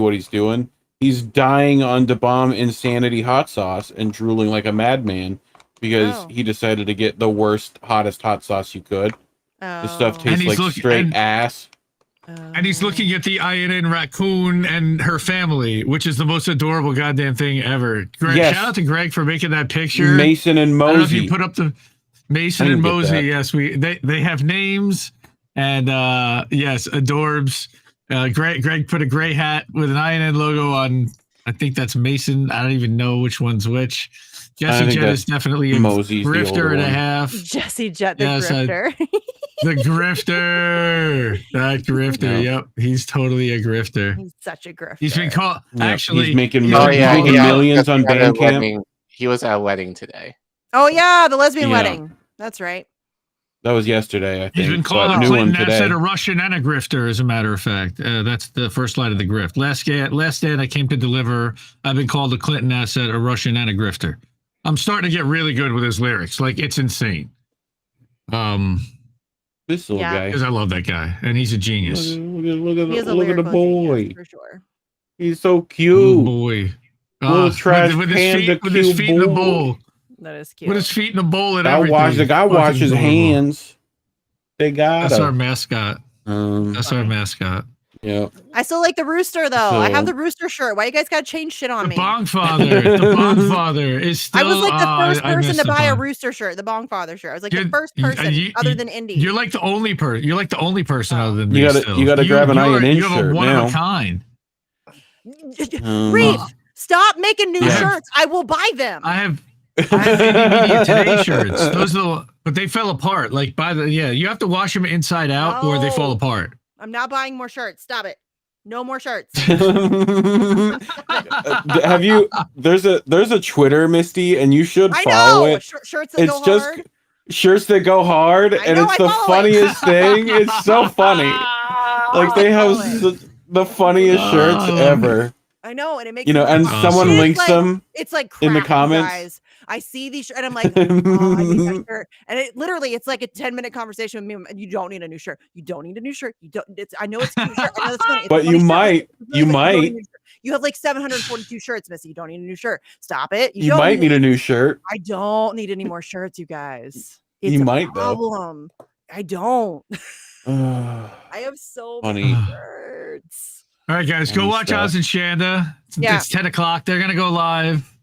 what he's doing. He's dying on Da Bomb Insanity hot sauce and drooling like a madman because he decided to get the worst, hottest hot sauce you could. The stuff tastes like straight ass. And he's looking at the INN raccoon and her family, which is the most adorable goddamn thing ever. Greg, shout out to Greg for making that picture. Mason and Mosey. I don't know if you put up the Mason and Mosey. Yes, they have names, and yes, adorbs. Greg put a gray hat with an INN logo on. I think that's Mason. I don't even know which one's which. Jesse Jet is definitely a Mosey's grifter and a half. Jesse Jet, the grifter. The grifter. That grifter. Yep. He's totally a grifter. He's such a grifter. He's been called, actually. He's making millions on Bandcamp. He was at a wedding today. Oh, yeah. The lesbian wedding. That's right. That was yesterday, I think. He's been called a Clinton asset, a Russian, and a grifter, as a matter of fact. That's the first line of the grift. Last stand I came to deliver, I've been called a Clinton asset, a Russian, and a grifter. I'm starting to get really good with his lyrics. Like, it's insane. This little guy. Because I love that guy, and he's a genius. Look at the boy. For sure. He's so cute. Boy. Little trash with panda his feet in the bowl. That is cute. With his feet in the bowl and everything. The guy washes hands. They got That's our mascot. That's our mascot. Yeah. I still like the rooster, though. I have the rooster shirt. Why you guys got to change shit on me? The Bong Father is still. I was like the first person to buy a rooster shirt, the Bong Father shirt. I was like the first person other than Indy. You're like the only person. You're like the only person other than me. You got to grab an INN shirt. You have a one of a kind. Reef, stop making new shirts. I will buy them. I have Media Today shirts. Those are but they fell apart. Like you have to wash them inside out or they fall apart. I'm not buying more shirts. Stop it. No more shirts. Have you? There's a Twitter, Misty, and you should follow it. Shirts that go hard. Shirts that go hard, and it's the funniest thing. It's so funny. Like they have the funniest shirts ever. I know, and it makes and someone links them. It's like crap, in the comments. Guys. I see these and I'm like, I need that shirt. And it's like a 10-minute conversation with me. You don't need a new shirt. You don't need a new shirt. I know it's a cute shirt. I know it's funny. But you might. You You have like 742 shirts, Missy. You don't need a new shirt. Stop it. You might need a new shirt. I don't need any more shirts, you guys. It's you a might problem. I don't. though. I have so Funny. many shirts. All right, guys, go watch Oz and Shanda. It's 10 o'clock. They're gonna go live.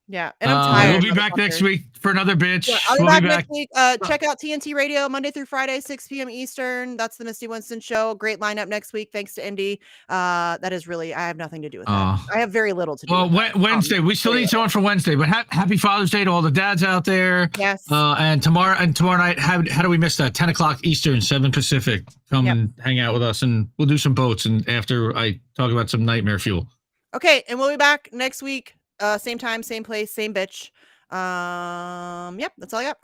Yeah, and I'm tired. We'll be back next week for another bitch. Yeah, I'll be back next week. Check out TNT Radio Monday through Friday, 6 p.m. Eastern. That's the Misty Winston Show. Great lineup next week. Thanks to Indy. That is really, I have nothing to do with that. I have very little to do with that. Wednesday. We still need someone for Wednesday, but happy Father's Day to all the dads out there. Yes. And tomorrow night, how do we miss that? 10 o'clock Eastern, 7 Pacific. Come and hang out with us, and we'll do some boats. And after I talk about some nightmare fuel. Okay, and we'll be back next week. Same time, same place, same bitch. Yep, that's all I got.